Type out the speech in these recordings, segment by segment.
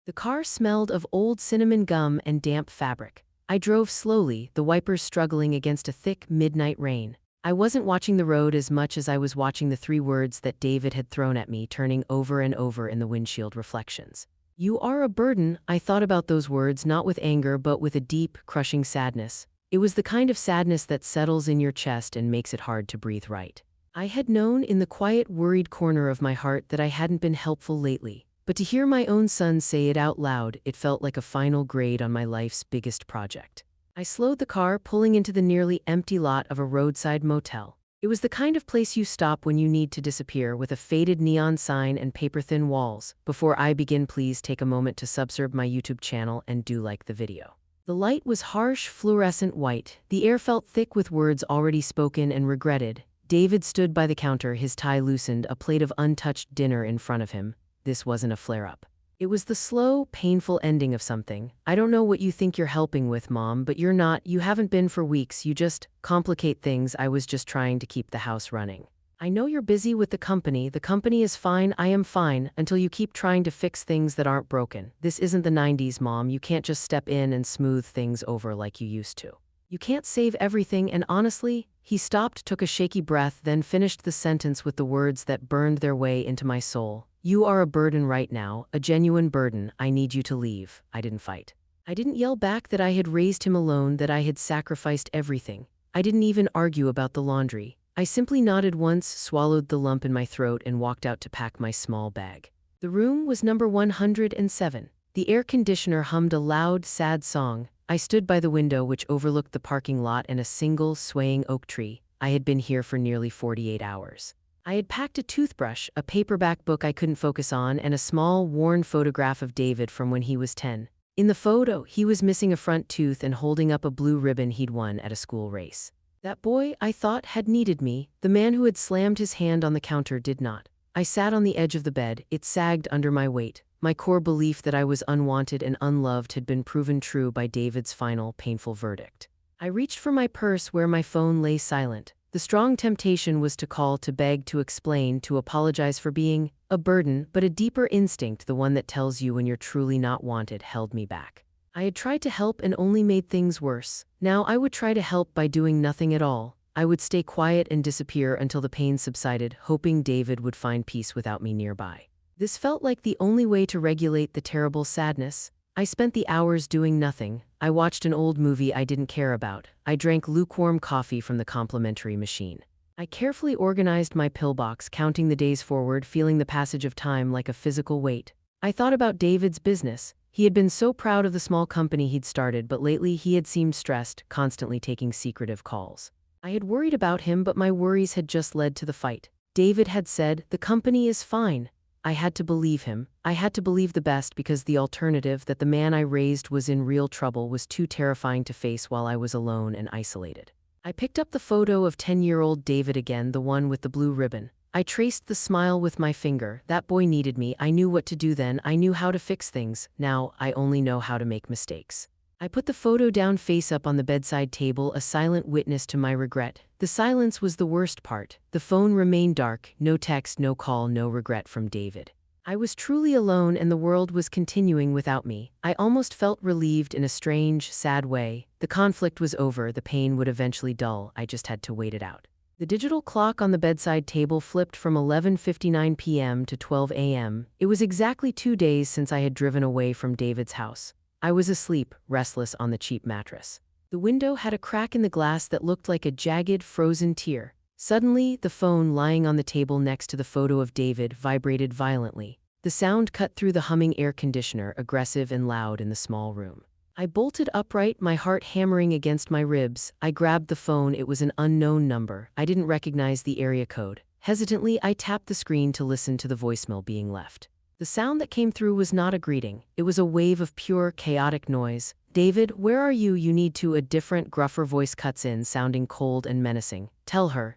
The car smelled of old cinnamon gum and damp fabric. I drove slowly, the wipers struggling against a thick midnight rain. I wasn't watching the road as much as I was watching the three words that David had thrown at me, turning over and over in the windshield reflections. "You are a burden." I thought about those words not with anger but with a deep, crushing sadness. It was the kind of sadness that settles in your chest and makes it hard to breathe right. I had known in the quiet, worried corner of my heart that I hadn't been helpful lately. But to hear my own son say it out loud, it felt like a final grade on my life's biggest project. I slowed the car, pulling into the nearly empty lot of a roadside motel. It was the kind of place you stop when you need to disappear, with a faded neon sign and paper-thin walls. Before I begin, please take a moment to subscribe my YouTube channel and do like the video. The light was harsh, fluorescent white. The air felt thick with words already spoken and regretted. David stood by the counter, his tie loosened, a plate of untouched dinner in front of him. This wasn't a flare-up. It was the slow, painful ending of something. "I don't know what you think you're helping with, Mom, but you're not. You haven't been for weeks. You just complicate things. I was just trying to keep the house running. I know you're busy with the company. The company is fine. I am fine, until you keep trying to fix things that aren't broken. This isn't the 90s, Mom. You can't just step in and smooth things over like you used to. You can't save everything, and honestly..." He stopped, took a shaky breath, then finished the sentence with the words that burned their way into my soul. "You are a burden right now, a genuine burden. I need you to leave." I didn't fight. I didn't yell back that I had raised him alone, that I had sacrificed everything. I didn't even argue about the laundry. I simply nodded once, swallowed the lump in my throat, and walked out to pack my small bag. The room was number 107. The air conditioner hummed a loud, sad song. I stood by the window, which overlooked the parking lot and a single, swaying oak tree. I had been here for nearly 48 hours. I had packed a toothbrush, a paperback book I couldn't focus on, and a small, worn photograph of David from when he was 10. In the photo, he was missing a front tooth and holding up a blue ribbon he'd won at a school race. That boy, I thought, had needed me. The man who had slammed his hand on the counter did not. I sat on the edge of the bed. It sagged under my weight. My core belief that I was unwanted and unloved had been proven true by David's final, painful verdict. I reached for my purse, where my phone lay silent. The strong temptation was to call, to beg, to explain, to apologize for being a burden, but a deeper instinct, the one that tells you when you're truly not wanted, held me back. I had tried to help and only made things worse. Now I would try to help by doing nothing at all. I would stay quiet and disappear until the pain subsided, hoping David would find peace without me nearby. This felt like the only way to regulate the terrible sadness. I spent the hours doing nothing. I watched an old movie I didn't care about. I drank lukewarm coffee from the complimentary machine. I carefully organized my pillbox, counting the days forward, feeling the passage of time like a physical weight. I thought about David's business. He had been so proud of the small company he'd started, but lately he had seemed stressed, constantly taking secretive calls. I had worried about him, but my worries had just led to the fight. David had said, "The company is fine." I had to believe him. I had to believe the best, because the alternative, that the man I raised was in real trouble, was too terrifying to face while I was alone and isolated. I picked up the photo of 10-year-old David again, the one with the blue ribbon. I traced the smile with my finger. That boy needed me. I knew what to do then. I knew how to fix things. Now, I only know how to make mistakes. I put the photo down face up on the bedside table, a silent witness to my regret. The silence was the worst part. The phone remained dark. No text, no call, no regret from David. I was truly alone, and the world was continuing without me. I almost felt relieved in a strange, sad way. The conflict was over. The pain would eventually dull. I just had to wait it out. The digital clock on the bedside table flipped from 11:59 p.m. to 12 a.m. It was exactly 2 days since I had driven away from David's house. I was asleep, restless on the cheap mattress. The window had a crack in the glass that looked like a jagged, frozen tear. Suddenly, the phone lying on the table next to the photo of David vibrated violently. The sound cut through the humming air conditioner, aggressive and loud in the small room. I bolted upright, my heart hammering against my ribs. I grabbed the phone. It was an unknown number. I didn't recognize the area code. Hesitantly, I tapped the screen to listen to the voicemail being left. The sound that came through was not a greeting. It was a wave of pure, chaotic noise. "David, where are you? You need to." A different, gruffer voice cuts in, sounding cold and menacing.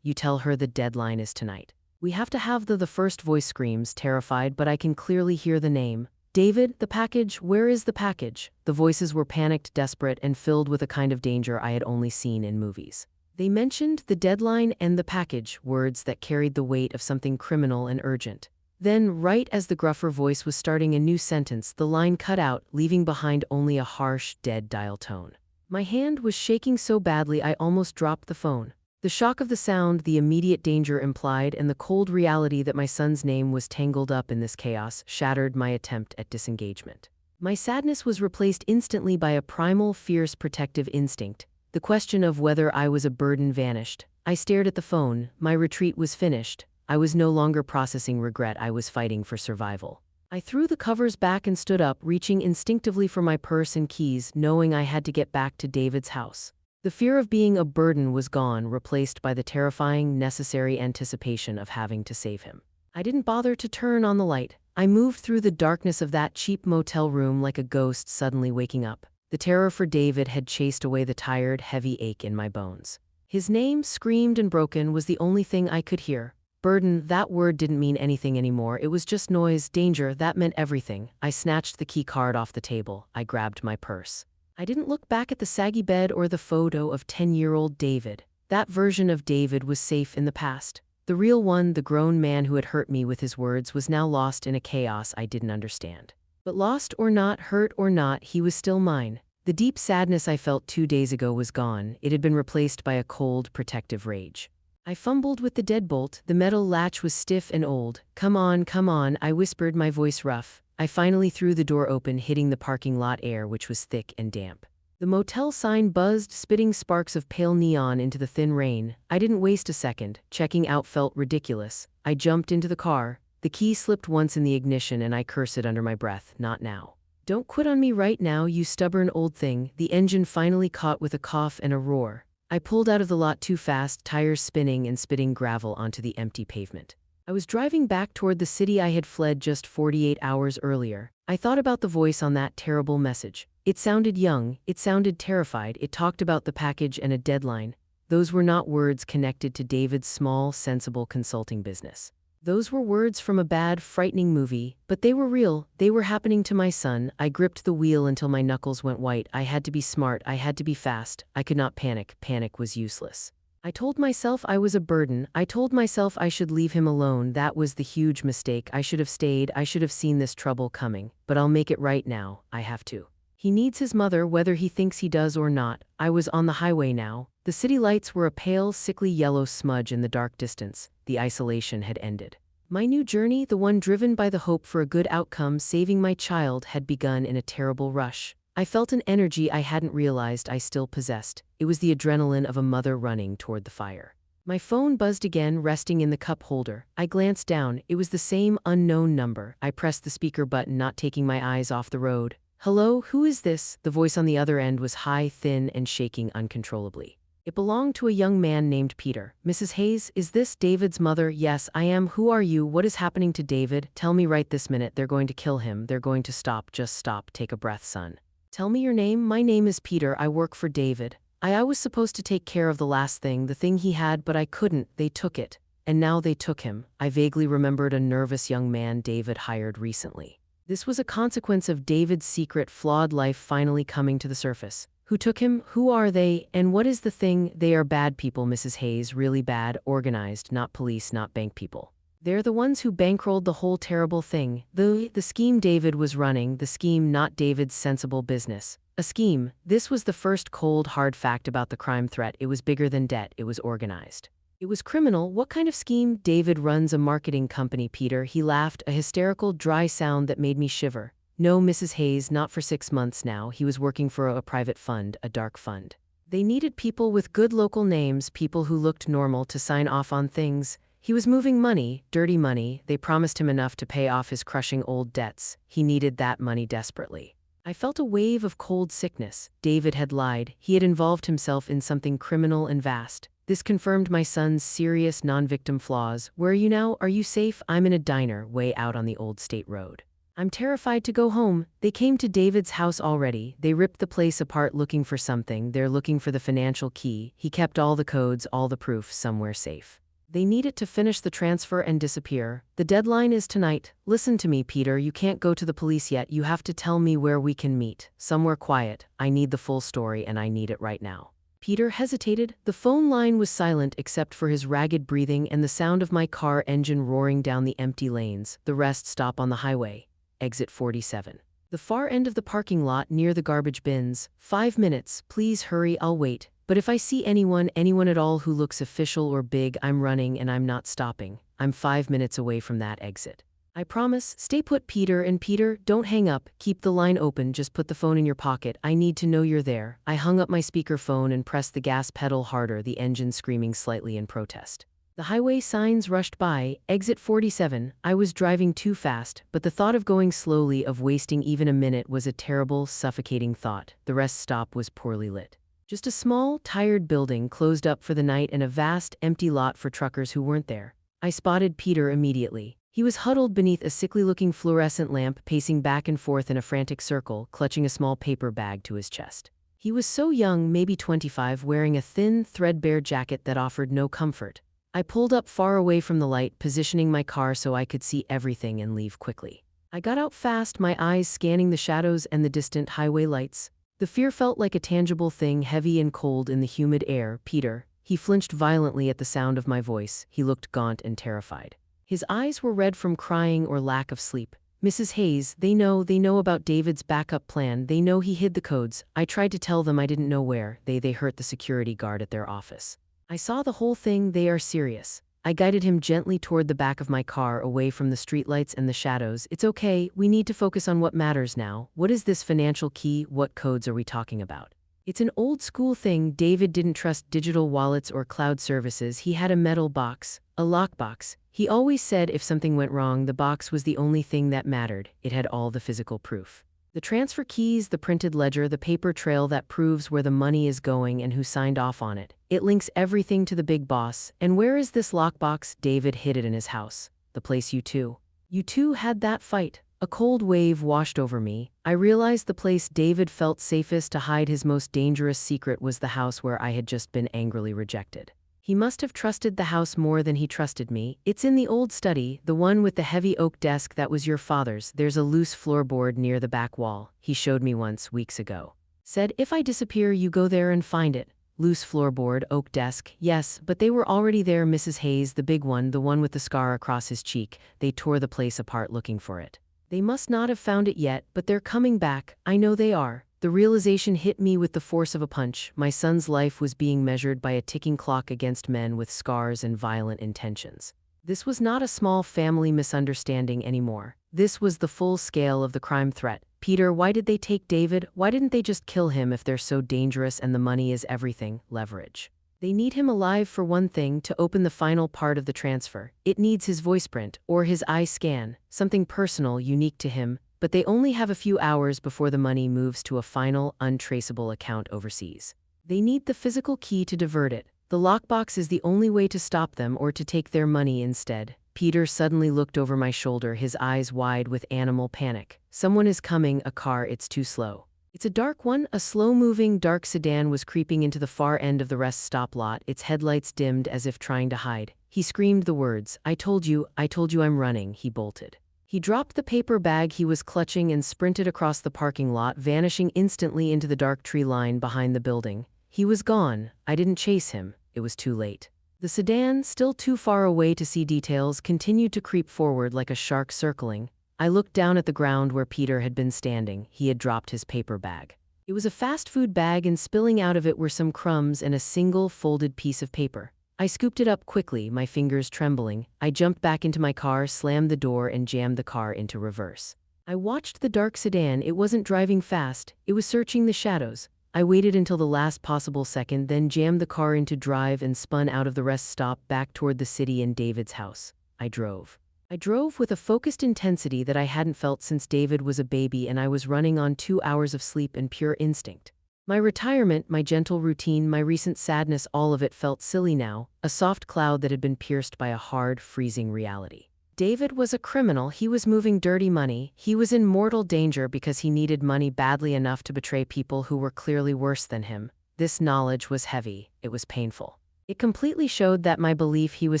You tell her the deadline is tonight. We have to have the first voice screams, terrified, but I can clearly hear the name. "David, the package, where is the package?" The voices were panicked, desperate, and filled with a kind of danger I had only seen in movies. They mentioned the deadline and the package, words that carried the weight of something criminal and urgent. Then, right as the gruffer voice was starting a new sentence, the line cut out, leaving behind only a harsh, dead dial tone. My hand was shaking so badly I almost dropped the phone. The shock of the sound, the immediate danger implied, and the cold reality that my son's name was tangled up in this chaos shattered my attempt at disengagement. My sadness was replaced instantly by a primal, fierce protective instinct. The question of whether I was a burden vanished. I stared at the phone. My retreat was finished. I was no longer processing regret, I was fighting for survival. I threw the covers back and stood up, reaching instinctively for my purse and keys, knowing I had to get back to David's house. The fear of being a burden was gone, replaced by the terrifying, necessary anticipation of having to save him. I didn't bother to turn on the light. I moved through the darkness of that cheap motel room like a ghost suddenly waking up. The terror for David had chased away the tired, heavy ache in my bones. His name, screamed and broken, was the only thing I could hear. Burden, that word didn't mean anything anymore. It was just noise. Danger, that meant everything. I snatched the key card off the table. I grabbed my purse. I didn't look back at the saggy bed or the photo of 10-year-old David. That version of David was safe in the past. The real one, the grown man who had hurt me with his words, was now lost in a chaos I didn't understand. But lost or not, hurt or not, he was still mine. The deep sadness I felt 2 days ago was gone. It had been replaced by a cold, protective rage. I fumbled with the deadbolt. The metal latch was stiff and old. Come on, I whispered, my voice rough. I finally threw the door open, hitting the parking lot air, which was thick and damp. The motel sign buzzed, spitting sparks of pale neon into the thin rain. I didn't waste a second. Checking out felt ridiculous. I jumped into the car. The key slipped once in the ignition and I cursed under my breath. Not now. Don't quit on me right now, you stubborn old thing. The engine finally caught with a cough and a roar. I pulled out of the lot too fast, tires spinning and spitting gravel onto the empty pavement. I was driving back toward the city I had fled just 48 hours earlier. I thought about the voice on that terrible message. It sounded young, it sounded terrified, it talked about the package and a deadline. Those were not words connected to David's small, sensible consulting business. Those were words from a bad, frightening movie, but they were real. They were happening to my son. I gripped the wheel until my knuckles went white. I had to be smart. I had to be fast. I could not panic. Panic was useless. I told myself I was a burden. I told myself I should leave him alone. That was the huge mistake. I should have stayed. I should have seen this trouble coming. But I'll make it right now. I have to. He needs his mother, whether he thinks he does or not. I was on the highway now. The city lights were a pale, sickly yellow smudge in the dark distance. The isolation had ended. My new journey, the one driven by the hope for a good outcome, saving my child, had begun in a terrible rush. I felt an energy I hadn't realized I still possessed. It was the adrenaline of a mother running toward the fire. My phone buzzed again, resting in the cup holder. I glanced down. It was the same unknown number. I pressed the speaker button, not taking my eyes off the road. Hello, who is this? The voice on the other end was high, thin, and shaking uncontrollably. It belonged to a young man named Peter. Mrs. Hayes, is this David's mother? Yes, I am. Who are you? What is happening to David? Tell me right this minute. They're going to kill him. They're going to stop. Just stop. Take a breath, son. Tell me your name. My name is Peter. I work for David. I was supposed to take care of the last thing, the thing he had, but I couldn't. They took it. And now they took him. I vaguely remembered a nervous young man David hired recently. This was a consequence of David's secret, flawed life finally coming to the surface. Who took him? Who are they? And what is the thing? They are bad people, Mrs. Hayes, really bad, organized, not police, not bank people. They're the ones who bankrolled the whole terrible thing. The scheme David was running, the scheme, not David's sensible business. A scheme. This was the first cold, hard fact about the crime threat. It was bigger than debt. It was organized. It was criminal. What kind of scheme? David runs a marketing company, Peter. He laughed, a hysterical, dry sound that made me shiver. No, Mrs. Hayes, not for 6 months now. He was working for a private fund, a dark fund. They needed people with good local names, people who looked normal, to sign off on things. He was moving money, dirty money. They promised him enough to pay off his crushing old debts. He needed that money desperately. I felt a wave of cold sickness. David had lied. He had involved himself in something criminal and vast. This confirmed my son's serious non-victim flaws. Where are you now? Are you safe? I'm in a diner, way out on the old state road. I'm terrified to go home. They came to David's house already. They ripped the place apart looking for something. They're looking for the financial key. He kept all the codes, all the proof, somewhere safe. They need it to finish the transfer and disappear. The deadline is tonight. Listen to me, Peter. You can't go to the police yet. You have to tell me where we can meet. Somewhere quiet. I need the full story and I need it right now. Peter hesitated. The phone line was silent except for his ragged breathing and the sound of my car engine roaring down the empty lanes. The rest stop on the highway. Exit 47. The far end of the parking lot near the garbage bins. 5 minutes, please hurry, I'll wait. But if I see anyone at all who looks official or big, I'm running and I'm not stopping. I'm 5 minutes away from that exit. I promise. Stay put, Peter. And Peter, don't hang up. Keep the line open. Just put the phone in your pocket. I need to know you're there. I hung up my speakerphone and pressed the gas pedal harder, the engine screaming slightly in protest. The highway signs rushed by. Exit 47. I was driving too fast, but the thought of going slowly, of wasting even a minute, was a terrible, suffocating thought. The rest stop was poorly lit. Just a small, tired building closed up for the night and a vast, empty lot for truckers who weren't there. I spotted Peter immediately. He was huddled beneath a sickly-looking fluorescent lamp, pacing back and forth in a frantic circle, clutching a small paper bag to his chest. He was so young, maybe 25, wearing a thin, threadbare jacket that offered no comfort. I pulled up far away from the light, positioning my car so I could see everything and leave quickly. I got out fast, my eyes scanning the shadows and the distant highway lights. The fear felt like a tangible thing, heavy and cold in the humid air. Peter. He flinched violently at the sound of my voice. He looked gaunt and terrified. His eyes were red from crying or lack of sleep. Mrs. Hayes, they know about David's backup plan. They know he hid the codes. I tried to tell them I didn't know where. They hurt the security guard at their office. I saw the whole thing. They are serious. I guided him gently toward the back of my car, away from the streetlights and the shadows. It's okay. We need to focus on what matters now. What is this financial key? What codes are we talking about? It's an old school thing. David didn't trust digital wallets or cloud services. He had a metal box, a lockbox. He always said if something went wrong, the box was the only thing that mattered. It had all the physical proof. The transfer keys, the printed ledger, the paper trail that proves where the money is going and who signed off on it. It links everything to the big boss. And where is this lockbox? David hid it in his house. The place you two had that fight. A cold wave washed over me. I realized the place David felt safest to hide his most dangerous secret was the house where I had just been angrily rejected. He must have trusted the house more than he trusted me. It's in the old study, the one with the heavy oak desk that was your father's. There's a loose floorboard near the back wall. He showed me once, weeks ago. Said, if I disappear, you go there and find it. Loose floorboard, oak desk, yes, but they were already there. Mrs. Hayes, the big one, the one with the scar across his cheek. They tore the place apart looking for it. They must not have found it yet, but they're coming back. I know they are. The realization hit me with the force of a punch. My son's life was being measured by a ticking clock against men with scars and violent intentions. This was not a small family misunderstanding anymore. This was the full scale of the crime threat. Peter, why did they take David? Why didn't they just kill him if they're so dangerous and the money is everything? Leverage. They need him alive for one thing, to open the final part of the transfer. It needs his voice print, or his eye scan, something personal, unique to him. But they only have a few hours before the money moves to a final, untraceable account overseas. They need the physical key to divert it. The lockbox is the only way to stop them, or to take their money instead. Peter suddenly looked over my shoulder, his eyes wide with animal panic. Someone is coming, a car, it's too slow. It's a dark one. A slow-moving, dark sedan was creeping into the far end of the rest stop lot, its headlights dimmed as if trying to hide. He screamed the words, I told you I'm running. He bolted. He dropped the paper bag he was clutching and sprinted across the parking lot, vanishing instantly into the dark tree line behind the building. He was gone. I didn't chase him. It was too late. The sedan, still too far away to see details, continued to creep forward like a shark circling. I looked down at the ground where Peter had been standing. He had dropped his paper bag. It was a fast food bag, and spilling out of it were some crumbs and a single folded piece of paper. I scooped it up quickly, my fingers trembling. I jumped back into my car, slammed the door, and jammed the car into reverse. I watched the dark sedan. It wasn't driving fast. It was searching the shadows. I waited until the last possible second, then jammed the car into drive and spun out of the rest stop back toward the city and David's house. I drove. I drove with a focused intensity that I hadn't felt since David was a baby, and I was running on 2 hours of sleep and pure instinct. My retirement, my gentle routine, my recent sadness, all of it felt silly now, a soft cloud that had been pierced by a hard, freezing reality. David was a criminal. He was moving dirty money. He was in mortal danger because he needed money badly enough to betray people who were clearly worse than him. This knowledge was heavy. It was painful. It completely showed that my belief he was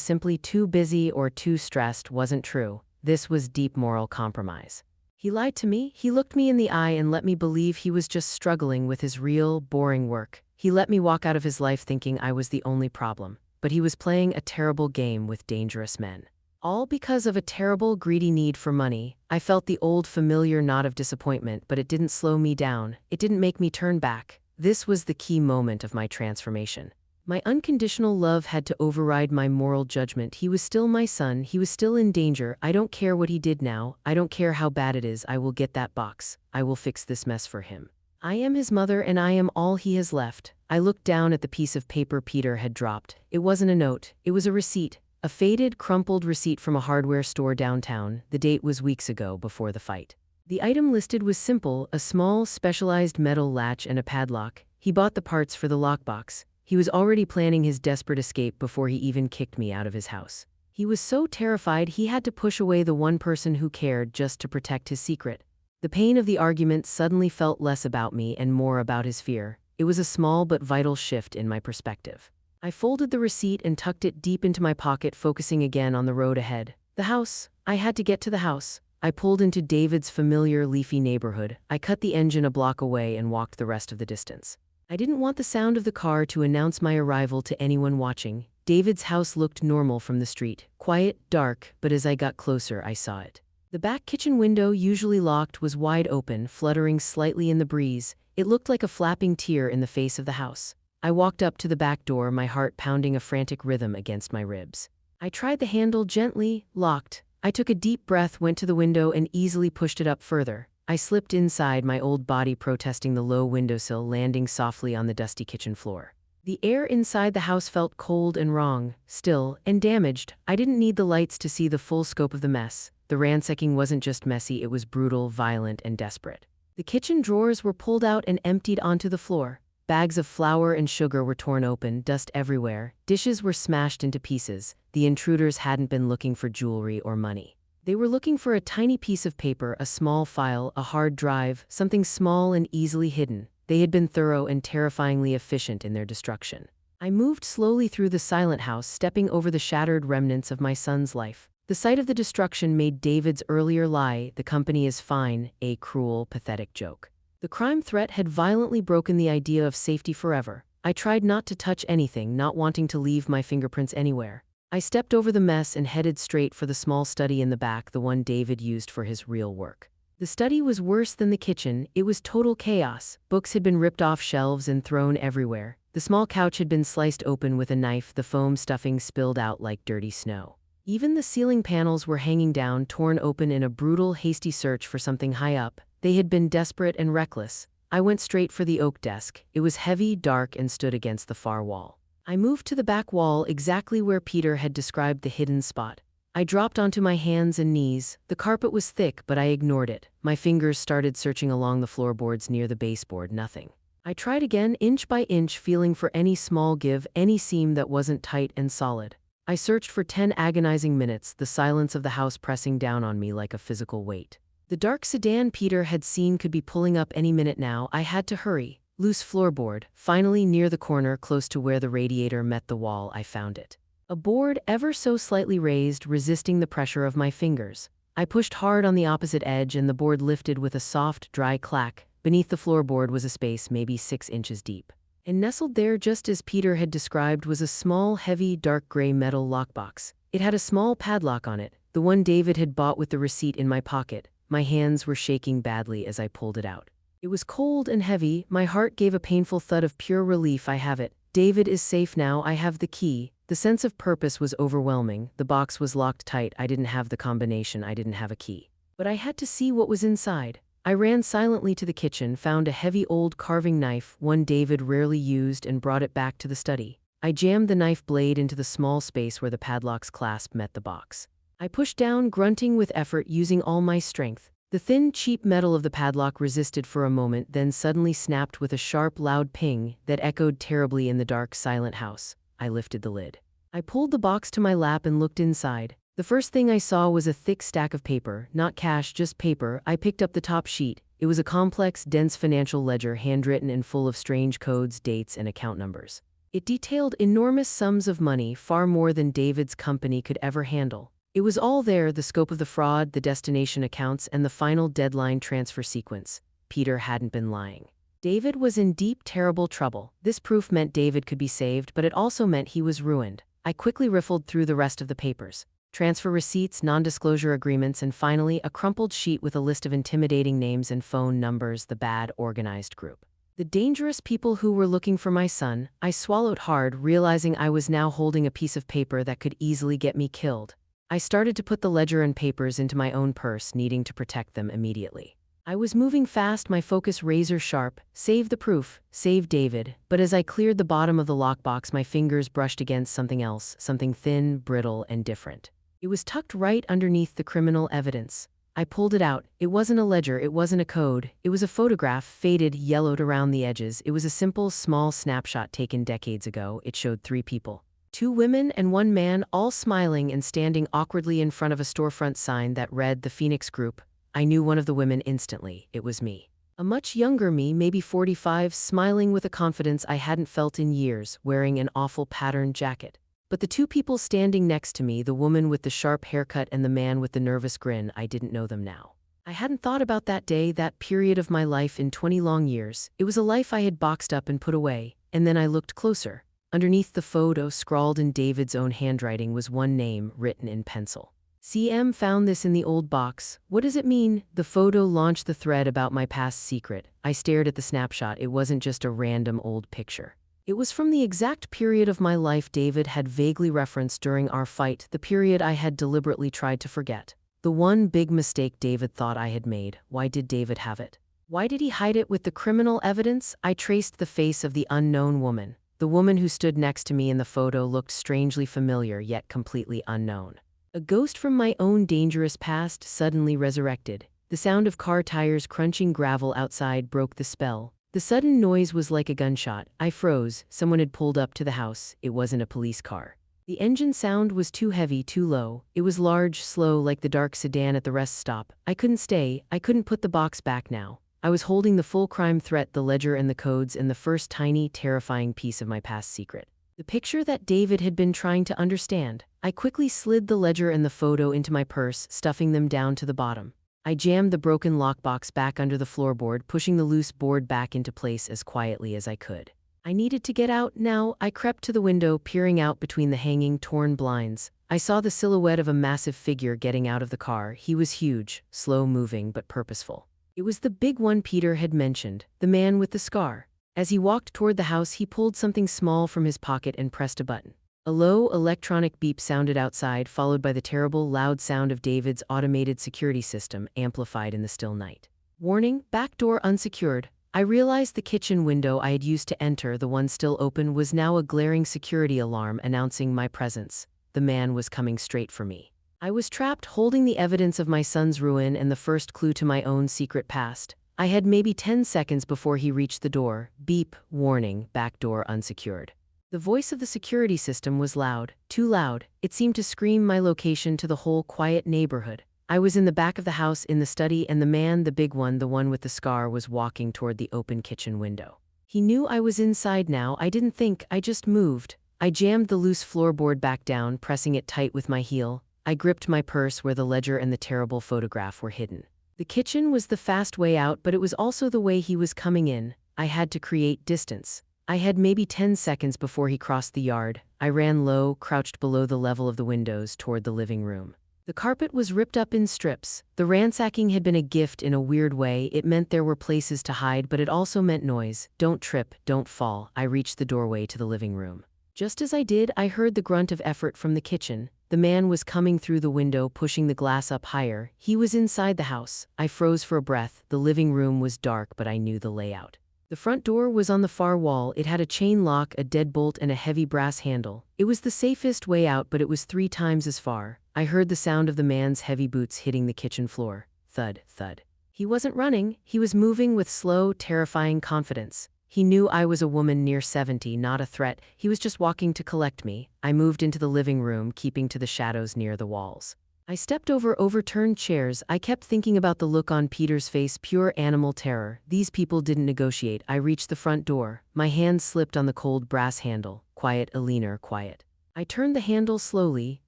simply too busy or too stressed wasn't true. This was deep moral compromise. He lied to me. He looked me in the eye and let me believe he was just struggling with his real, boring work. He let me walk out of his life thinking I was the only problem, but he was playing a terrible game with dangerous men. All because of a terrible, greedy need for money. I felt the old familiar knot of disappointment, but it didn't slow me down. It didn't make me turn back. This was the key moment of my transformation. My unconditional love had to override my moral judgment. He was still my son. He was still in danger. I don't care what he did now. I don't care how bad it is. I will get that box. I will fix this mess for him. I am his mother and I am all he has left. I looked down at the piece of paper Peter had dropped. It wasn't a note. It was a receipt. A faded, crumpled receipt from a hardware store downtown. The date was weeks ago, before the fight. The item listed was simple: a small, specialized metal latch and a padlock. He bought the parts for the lockbox. He was already planning his desperate escape before he even kicked me out of his house. He was so terrified he had to push away the one person who cared just to protect his secret. The pain of the argument suddenly felt less about me and more about his fear. It was a small but vital shift in my perspective. I folded the receipt and tucked it deep into my pocket, focusing again on the road ahead. The house. I had to get to the house. I pulled into David's familiar leafy neighborhood. I cut the engine a block away and walked the rest of the distance. I didn't want the sound of the car to announce my arrival to anyone watching. David's house looked normal from the street, quiet, dark, but as I got closer I saw it. The back kitchen window, usually locked, was wide open, fluttering slightly in the breeze. It looked like a flapping tear in the face of the house. I walked up to the back door, my heart pounding a frantic rhythm against my ribs. I tried the handle gently, locked. I took a deep breath, went to the window and easily pushed it up further. I slipped inside, my old body protesting the low windowsill, landing softly on the dusty kitchen floor. The air inside the house felt cold and wrong, still, and damaged. I didn't need the lights to see the full scope of the mess. The ransacking wasn't just messy, it was brutal, violent, and desperate. The kitchen drawers were pulled out and emptied onto the floor. Bags of flour and sugar were torn open, dust everywhere. Dishes were smashed into pieces. The intruders hadn't been looking for jewelry or money. They were looking for a tiny piece of paper, a small file, a hard drive, something small and easily hidden. They had been thorough and terrifyingly efficient in their destruction. I moved slowly through the silent house, stepping over the shattered remnants of my son's life. The sight of the destruction made David's earlier lie, "The company is fine," a cruel, pathetic joke. The crime threat had violently broken the idea of safety forever. I tried not to touch anything, not wanting to leave my fingerprints anywhere. I stepped over the mess and headed straight for the small study in the back, the one David used for his real work. The study was worse than the kitchen. It was total chaos. Books had been ripped off shelves and thrown everywhere. The small couch had been sliced open with a knife, the foam stuffing spilled out like dirty snow. Even the ceiling panels were hanging down, torn open in a brutal, hasty search for something high up. They had been desperate and reckless. I went straight for the oak desk. It was heavy, dark, and stood against the far wall. I moved to the back wall, exactly where Peter had described the hidden spot. I dropped onto my hands and knees. The carpet was thick, but I ignored it. My fingers started searching along the floorboards near the baseboard. Nothing. I tried again, inch by inch, feeling for any small give, any seam that wasn't tight and solid. I searched for 10 agonizing minutes, the silence of the house pressing down on me like a physical weight. The dark sedan Peter had seen could be pulling up any minute now. I had to hurry. Loose floorboard. Finally, near the corner, close to where the radiator met the wall, I found it. A board ever so slightly raised, resisting the pressure of my fingers. I pushed hard on the opposite edge and the board lifted with a soft, dry clack. Beneath the floorboard was a space maybe 6 inches deep. And nestled there, just as Peter had described, was a small, heavy, dark gray metal lockbox. It had a small padlock on it, the one David had bought with the receipt in my pocket. My hands were shaking badly as I pulled it out. It was cold and heavy. My heart gave a painful thud of pure relief. I have it. David is safe now. I have the key. The sense of purpose was overwhelming. The box was locked tight. I didn't have the combination. I didn't have a key. But I had to see what was inside. I ran silently to the kitchen, found a heavy old carving knife, one David rarely used, and brought it back to the study. I jammed the knife blade into the small space where the padlock's clasp met the box. I pushed down, grunting with effort, using all my strength. The thin, cheap metal of the padlock resisted for a moment, then suddenly snapped with a sharp, loud ping that echoed terribly in the dark, silent house. I lifted the lid. I pulled the box to my lap and looked inside. The first thing I saw was a thick stack of paper, not cash, just paper. I picked up the top sheet. It was a complex, dense financial ledger, handwritten and full of strange codes, dates, and account numbers. It detailed enormous sums of money, far more than David's company could ever handle. It was all there: the scope of the fraud, the destination accounts, and the final deadline transfer sequence. Peter hadn't been lying. David was in deep, terrible trouble. This proof meant David could be saved, but it also meant he was ruined. I quickly riffled through the rest of the papers. Transfer receipts, non-disclosure agreements, and finally, a crumpled sheet with a list of intimidating names and phone numbers, the bad, organized group. The dangerous people who were looking for my son. I swallowed hard, realizing I was now holding a piece of paper that could easily get me killed. I started to put the ledger and papers into my own purse, needing to protect them immediately. I was moving fast, my focus razor sharp. Save the proof, save David. But as I cleared the bottom of the lockbox, my fingers brushed against something else, something thin, brittle, and different. It was tucked right underneath the criminal evidence. I pulled it out. It wasn't a ledger, it wasn't a code. It was a photograph, faded, yellowed around the edges. It was a simple, small snapshot taken decades ago. It showed 3 people. 2 women and 1 man, all smiling and standing awkwardly in front of a storefront sign that read the Phoenix Group. I knew one of the women instantly. It was me. A much younger me, maybe 45, smiling with a confidence I hadn't felt in years, wearing an awful patterned jacket. But the 2 people standing next to me, the woman with the sharp haircut and the man with the nervous grin, I didn't know them now. I hadn't thought about that day, that period of my life in 20 long years. It was a life I had boxed up and put away, and then I looked closer. Underneath the photo, scrawled in David's own handwriting, was one name, written in pencil. CM found this in the old box. What does it mean? The photo launched the thread about my past secret. I stared at the snapshot. It wasn't just a random old picture. It was from the exact period of my life David had vaguely referenced during our fight, the period I had deliberately tried to forget. The one big mistake David thought I had made. Why did David have it? Why did he hide it with the criminal evidence? I traced the face of the unknown woman. The woman who stood next to me in the photo looked strangely familiar, yet completely unknown. A ghost from my own dangerous past, suddenly resurrected. The sound of car tires crunching gravel outside broke the spell. The sudden noise was like a gunshot. I froze. Someone had pulled up to the house. It wasn't a police car. The engine sound was too heavy, too low. It was large, slow, like the dark sedan at the rest stop. I couldn't stay. I couldn't put the box back now. I was holding the full crime threat, the ledger and the codes, and the first tiny, terrifying piece of my past secret. The picture that David had been trying to understand. I quickly slid the ledger and the photo into my purse, stuffing them down to the bottom. I jammed the broken lockbox back under the floorboard, pushing the loose board back into place as quietly as I could. I needed to get out now. I crept to the window, peering out between the hanging, torn blinds. I saw the silhouette of a massive figure getting out of the car. He was huge, slow-moving but purposeful. It was the big one Peter had mentioned, the man with the scar. As he walked toward the house, he pulled something small from his pocket and pressed a button. A low, electronic beep sounded outside, followed by the terrible, loud sound of David's automated security system, amplified in the still night. Warning, back door unsecured. I realized the kitchen window I had used to enter, the one still open, was now a glaring security alarm announcing my presence. The man was coming straight for me. I was trapped, holding the evidence of my son's ruin and the first clue to my own secret past. I had maybe 10 seconds before he reached the door. Beep, warning, back door unsecured. The voice of the security system was loud, too loud. It seemed to scream my location to the whole quiet neighborhood. I was in the back of the house in the study, and the man, the big one, the one with the scar, was walking toward the open kitchen window. He knew I was inside now. I didn't think, I just moved. I jammed the loose floorboard back down, pressing it tight with my heel. I gripped my purse where the ledger and the terrible photograph were hidden. The kitchen was the fast way out, but it was also the way he was coming in. I had to create distance. I had maybe 10 seconds before he crossed the yard. I ran low, crouched below the level of the windows toward the living room. The carpet was ripped up in strips. The ransacking had been a gift in a weird way. It meant there were places to hide, but it also meant noise. Don't trip, don't fall. I reached the doorway to the living room. Just as I did, I heard the grunt of effort from the kitchen. The man was coming through the window, pushing the glass up higher. He was inside the house. I froze for a breath. The living room was dark, but I knew the layout. The front door was on the far wall. It had a chain lock, a deadbolt, and a heavy brass handle. It was the safest way out, but it was 3 times as far. I heard the sound of the man's heavy boots hitting the kitchen floor. Thud, thud. He wasn't running. He was moving with slow, terrifying confidence. He knew I was a woman near 70, not a threat. He was just walking to collect me. I moved into the living room, keeping to the shadows near the walls. I stepped over overturned chairs. I kept thinking about the look on Peter's face, pure animal terror. These people didn't negotiate. I reached the front door. My hand slipped on the cold brass handle. Quiet, Eleanor, quiet. I turned the handle slowly.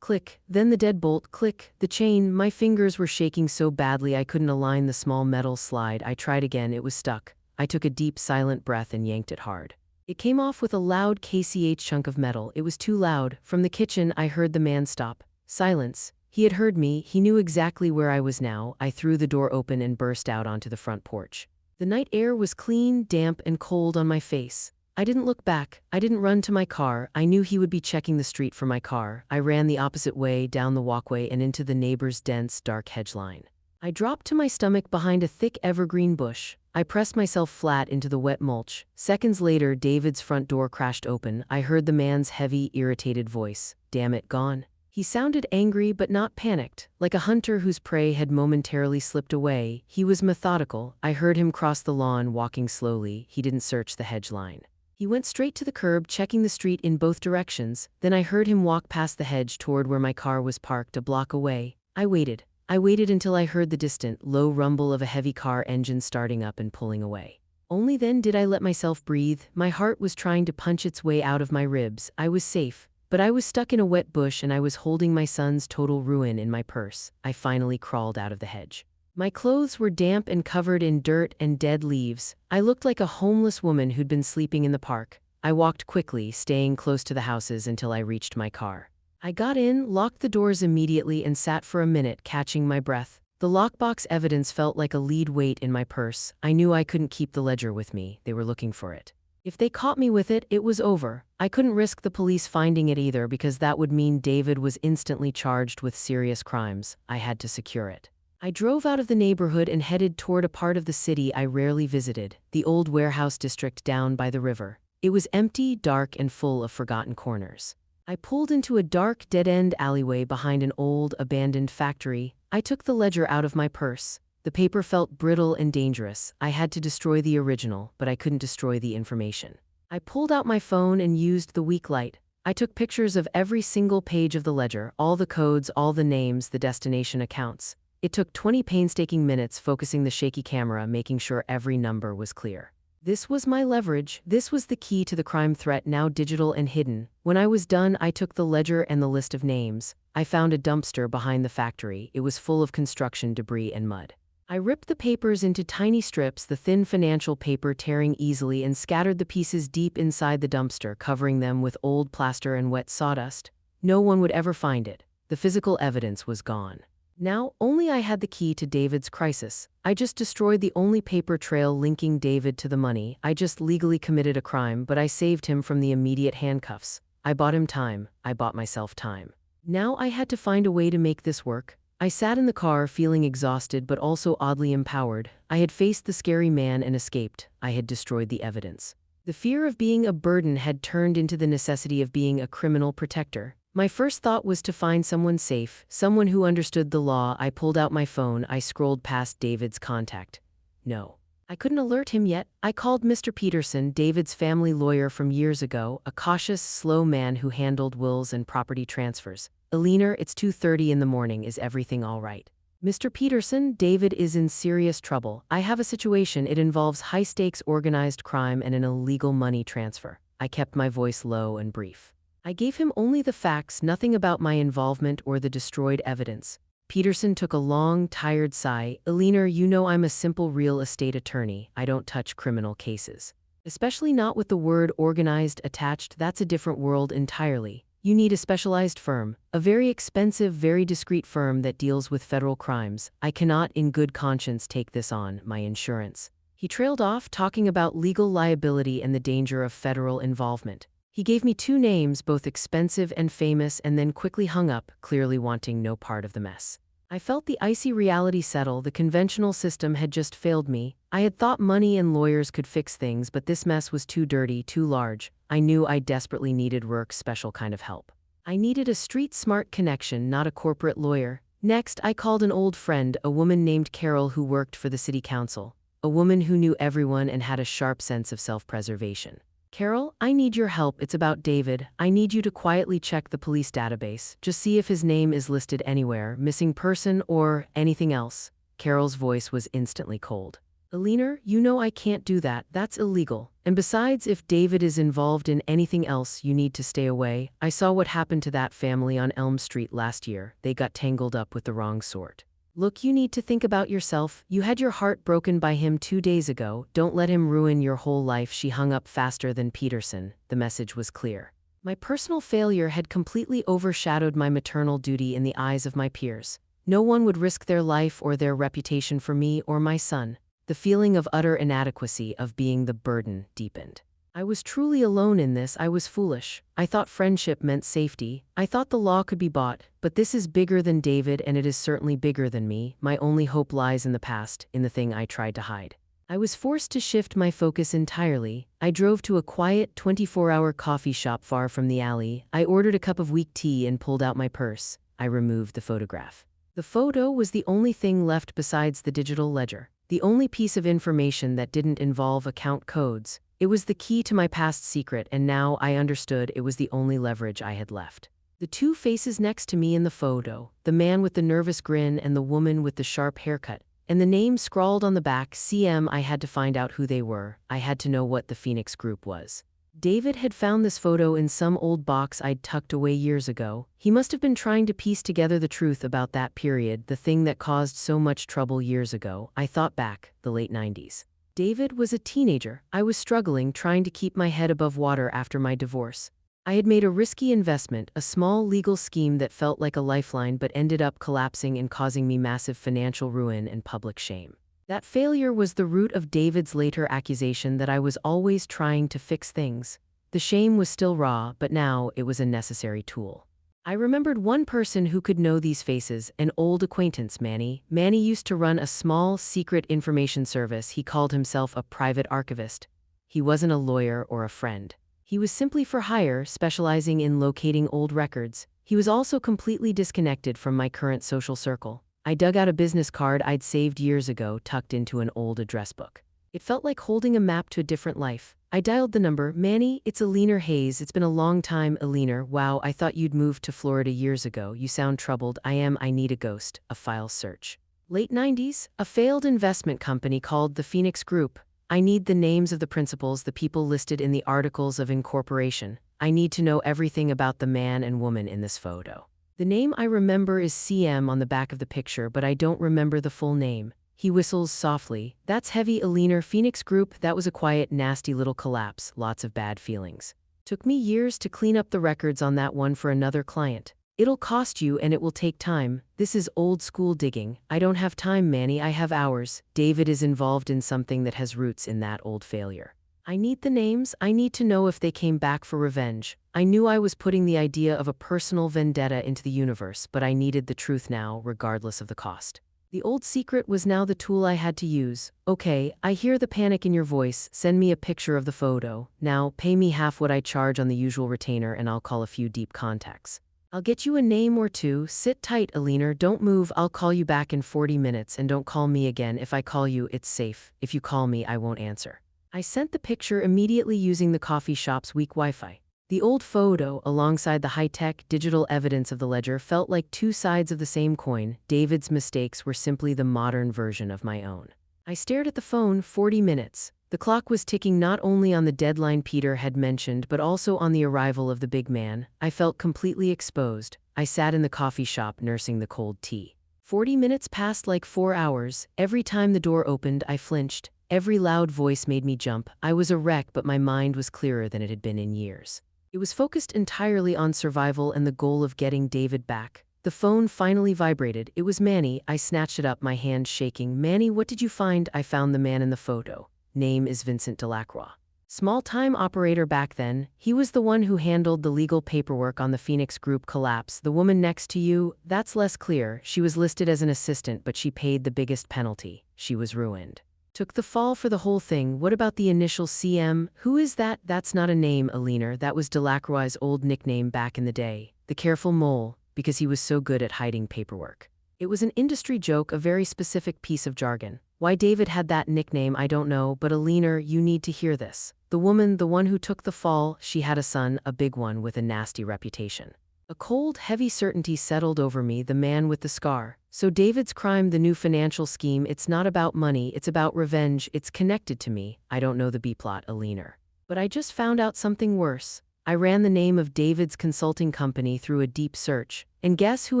Click. Then the deadbolt. Click. The chain. My fingers were shaking so badly I couldn't align the small metal slide. I tried again. It was stuck. I took a deep, silent breath and yanked it hard. It came off with a loud KCH chunk of metal. It was too loud. From the kitchen, I heard the man stop. Silence. He had heard me. He knew exactly where I was now. I threw the door open and burst out onto the front porch. The night air was clean, damp, and cold on my face. I didn't look back. I didn't run to my car. I knew he would be checking the street for my car. I ran the opposite way, down the walkway and into the neighbor's dense, dark hedge line. I dropped to my stomach behind a thick evergreen bush. I pressed myself flat into the wet mulch. Seconds later, David's front door crashed open. I heard the man's heavy, irritated voice. "Damn it, gone." He sounded angry but not panicked, like a hunter whose prey had momentarily slipped away. He was methodical. I heard him cross the lawn, walking slowly. He didn't search the hedge line. He went straight to the curb, checking the street in both directions. Then I heard him walk past the hedge toward where my car was parked a block away. I waited. I waited until I heard the distant, low rumble of a heavy car engine starting up and pulling away. Only then did I let myself breathe. My heart was trying to punch its way out of my ribs. I was safe. But I was stuck in a wet bush and I was holding my son's total ruin in my purse. I finally crawled out of the hedge. My clothes were damp and covered in dirt and dead leaves. I looked like a homeless woman who'd been sleeping in the park. I walked quickly, staying close to the houses until I reached my car. I got in, locked the doors immediately, and sat for a minute, catching my breath. The lockbox evidence felt like a lead weight in my purse. I knew I couldn't keep the ledger with me. They were looking for it. If they caught me with it, it was over. I couldn't risk the police finding it either because that would mean David was instantly charged with serious crimes. I had to secure it. I drove out of the neighborhood and headed toward a part of the city I rarely visited, the old warehouse district down by the river. It was empty, dark, and full of forgotten corners. I pulled into a dark, dead-end alleyway behind an old, abandoned factory. I took the ledger out of my purse. The paper felt brittle and dangerous. I had to destroy the original, but I couldn't destroy the information. I pulled out my phone and used the weak light. I took pictures of every single page of the ledger, all the codes, all the names, the destination accounts. It took 20 painstaking minutes focusing the shaky camera, making sure every number was clear. This was my leverage. This was the key to the crime threat, now digital and hidden. When I was done, I took the ledger and the list of names. I found a dumpster behind the factory. It was full of construction debris and mud. I ripped the papers into tiny strips, the thin financial paper tearing easily, and scattered the pieces deep inside the dumpster, covering them with old plaster and wet sawdust. No one would ever find it. The physical evidence was gone. Now, only I had the key to David's crisis. I just destroyed the only paper trail linking David to the money. I just legally committed a crime, but I saved him from the immediate handcuffs. I bought him time. I bought myself time. Now I had to find a way to make this work. I sat in the car feeling exhausted but also oddly empowered. I had faced the scary man and escaped. I had destroyed the evidence. The fear of being a burden had turned into the necessity of being a criminal protector. My first thought was to find someone safe, someone who understood the law. I pulled out my phone. I scrolled past David's contact. No. I couldn't alert him yet. I called Mr. Peterson, David's family lawyer from years ago, a cautious, slow man who handled wills and property transfers. "Eleanor, it's 2:30 in the morning. Is everything all right?" "Mr. Peterson, David is in serious trouble. I have a situation. It involves high-stakes organized crime and an illegal money transfer." I kept my voice low and brief. I gave him only the facts, nothing about my involvement or the destroyed evidence. Peterson took a long, tired sigh. "Eleanor, you know I'm a simple real estate attorney. I don't touch criminal cases. Especially not with the word organized attached. That's a different world entirely. You need a specialized firm, a very expensive, very discreet firm that deals with federal crimes. I cannot in good conscience take this on, my insurance." He trailed off, talking about legal liability and the danger of federal involvement. He gave me 2 names, both expensive and famous, and then quickly hung up, clearly wanting no part of the mess. I felt the icy reality settle. The conventional system had just failed me. I had thought money and lawyers could fix things, but this mess was too dirty, too large. I knew I desperately needed Rourke's special kind of help. I needed a street-smart connection, not a corporate lawyer. Next, I called an old friend, a woman named Carol who worked for the city council. A woman who knew everyone and had a sharp sense of self-preservation. "Carol, I need your help. It's about David. I need you to quietly check the police database. Just see if his name is listed anywhere, missing person or anything else." Carol's voice was instantly cold. "Eleanor, you know I can't do that. That's illegal. And besides, if David is involved in anything else, you need to stay away. I saw what happened to that family on Elm Street last year. They got tangled up with the wrong sort." Look, you need to think about yourself. You had your heart broken by him 2 days ago. Don't let him ruin your whole life. She hung up faster than Peterson. The message was clear. My personal failure had completely overshadowed my maternal duty in the eyes of my peers. No one would risk their life or their reputation for me or my son. The feeling of utter inadequacy, of being the burden, deepened. I was truly alone in this. I was foolish. I thought friendship meant safety. I thought the law could be bought. But this is bigger than David, and it is certainly bigger than me. My only hope lies in the past, in the thing I tried to hide. I was forced to shift my focus entirely. I drove to a quiet, 24-hour coffee shop far from the alley. I ordered a cup of weak tea and pulled out my purse. I removed the photograph. The photo was the only thing left besides the digital ledger. The only piece of information that didn't involve account codes. It was the key to my past secret, and now I understood it was the only leverage I had left. The two faces next to me in the photo, the man with the nervous grin and the woman with the sharp haircut, and the name scrawled on the back, CM. I had to find out who they were. I had to know what the Phoenix Group was. David had found this photo in some old box I'd tucked away years ago. He must have been trying to piece together the truth about that period, the thing that caused so much trouble years ago. I thought back, the late 90s. David was a teenager. I was struggling, trying to keep my head above water after my divorce. I had made a risky investment, a small legal scheme that felt like a lifeline but ended up collapsing and causing me massive financial ruin and public shame. That failure was the root of David's later accusation that I was always trying to fix things. The shame was still raw, but now it was a necessary tool. I remembered one person who could know these faces, an old acquaintance, Manny. Manny used to run a small, secret information service. He called himself a private archivist. He wasn't a lawyer or a friend. He was simply for hire, specializing in locating old records. He was also completely disconnected from my current social circle. I dug out a business card I'd saved years ago, tucked into an old address book. It felt like holding a map to a different life. I dialed the number. Manny, it's Eleanor Hayes. It's been a long time, Eleanor. Wow, I thought you'd moved to Florida years ago. You sound troubled. I need a ghost. A file search. Late 90s, a failed investment company called the Phoenix Group. I need the names of the principals, the people listed in the articles of incorporation. I need to know everything about the man and woman in this photo. The name I remember is CM on the back of the picture, but I don't remember the full name. He whistles softly. That's heavy, Eleanor. Phoenix Group, that was a quiet, nasty little collapse. Lots of bad feelings. Took me years to clean up the records on that one for another client. It'll cost you and it will take time. This is old school digging. I don't have time, Manny. I have hours. David is involved in something that has roots in that old failure. I need the names. I need to know if they came back for revenge. I knew I was putting the idea of a personal vendetta into the universe, but I needed the truth now, regardless of the cost. The old secret was now the tool I had to use. Okay, I hear the panic in your voice. Send me a picture of the photo. Now, pay me half what I charge on the usual retainer and I'll call a few deep contacts. I'll get you a name or two. Sit tight, Eleanor. Don't move. I'll call you back in 40 minutes and don't call me again. If I call you, it's safe. If you call me, I won't answer. I sent the picture immediately using the coffee shop's weak Wi-Fi. The old photo, alongside the high-tech digital evidence of the ledger, felt like two sides of the same coin. David's mistakes were simply the modern version of my own. I stared at the phone. 40 minutes. The clock was ticking, not only on the deadline Peter had mentioned, but also on the arrival of the big man. I felt completely exposed. I sat in the coffee shop nursing the cold tea. 40 minutes passed like 4 hours. Every time the door opened, I flinched. Every loud voice made me jump. I was a wreck, but my mind was clearer than it had been in years. It was focused entirely on survival and the goal of getting David back. The phone finally vibrated. It was Manny. I snatched it up, my hands shaking. Manny, what did you find? I found the man in the photo. Name is Vincent Delacroix. Small-time operator back then. He was the one who handled the legal paperwork on the Phoenix Group collapse. The woman next to you, that's less clear. She was listed as an assistant, but she paid the biggest penalty. She was ruined. Took the fall for the whole thing. What about the initial CM? Who is that? That's not a name, Eleanor. That was Delacroix's old nickname back in the day. The careful mole, because he was so good at hiding paperwork. It was an industry joke, a very specific piece of jargon. Why David had that nickname, I don't know, but Eleanor, you need to hear this. The woman, the one who took the fall, she had a son, a big one with a nasty reputation. A cold, heavy certainty settled over me, the man with the scar. So David's crime, the new financial scheme, it's not about money, it's about revenge, it's connected to me. I don't know the B-plot, Eleanor. But I just found out something worse. I ran the name of David's consulting company through a deep search, and guess who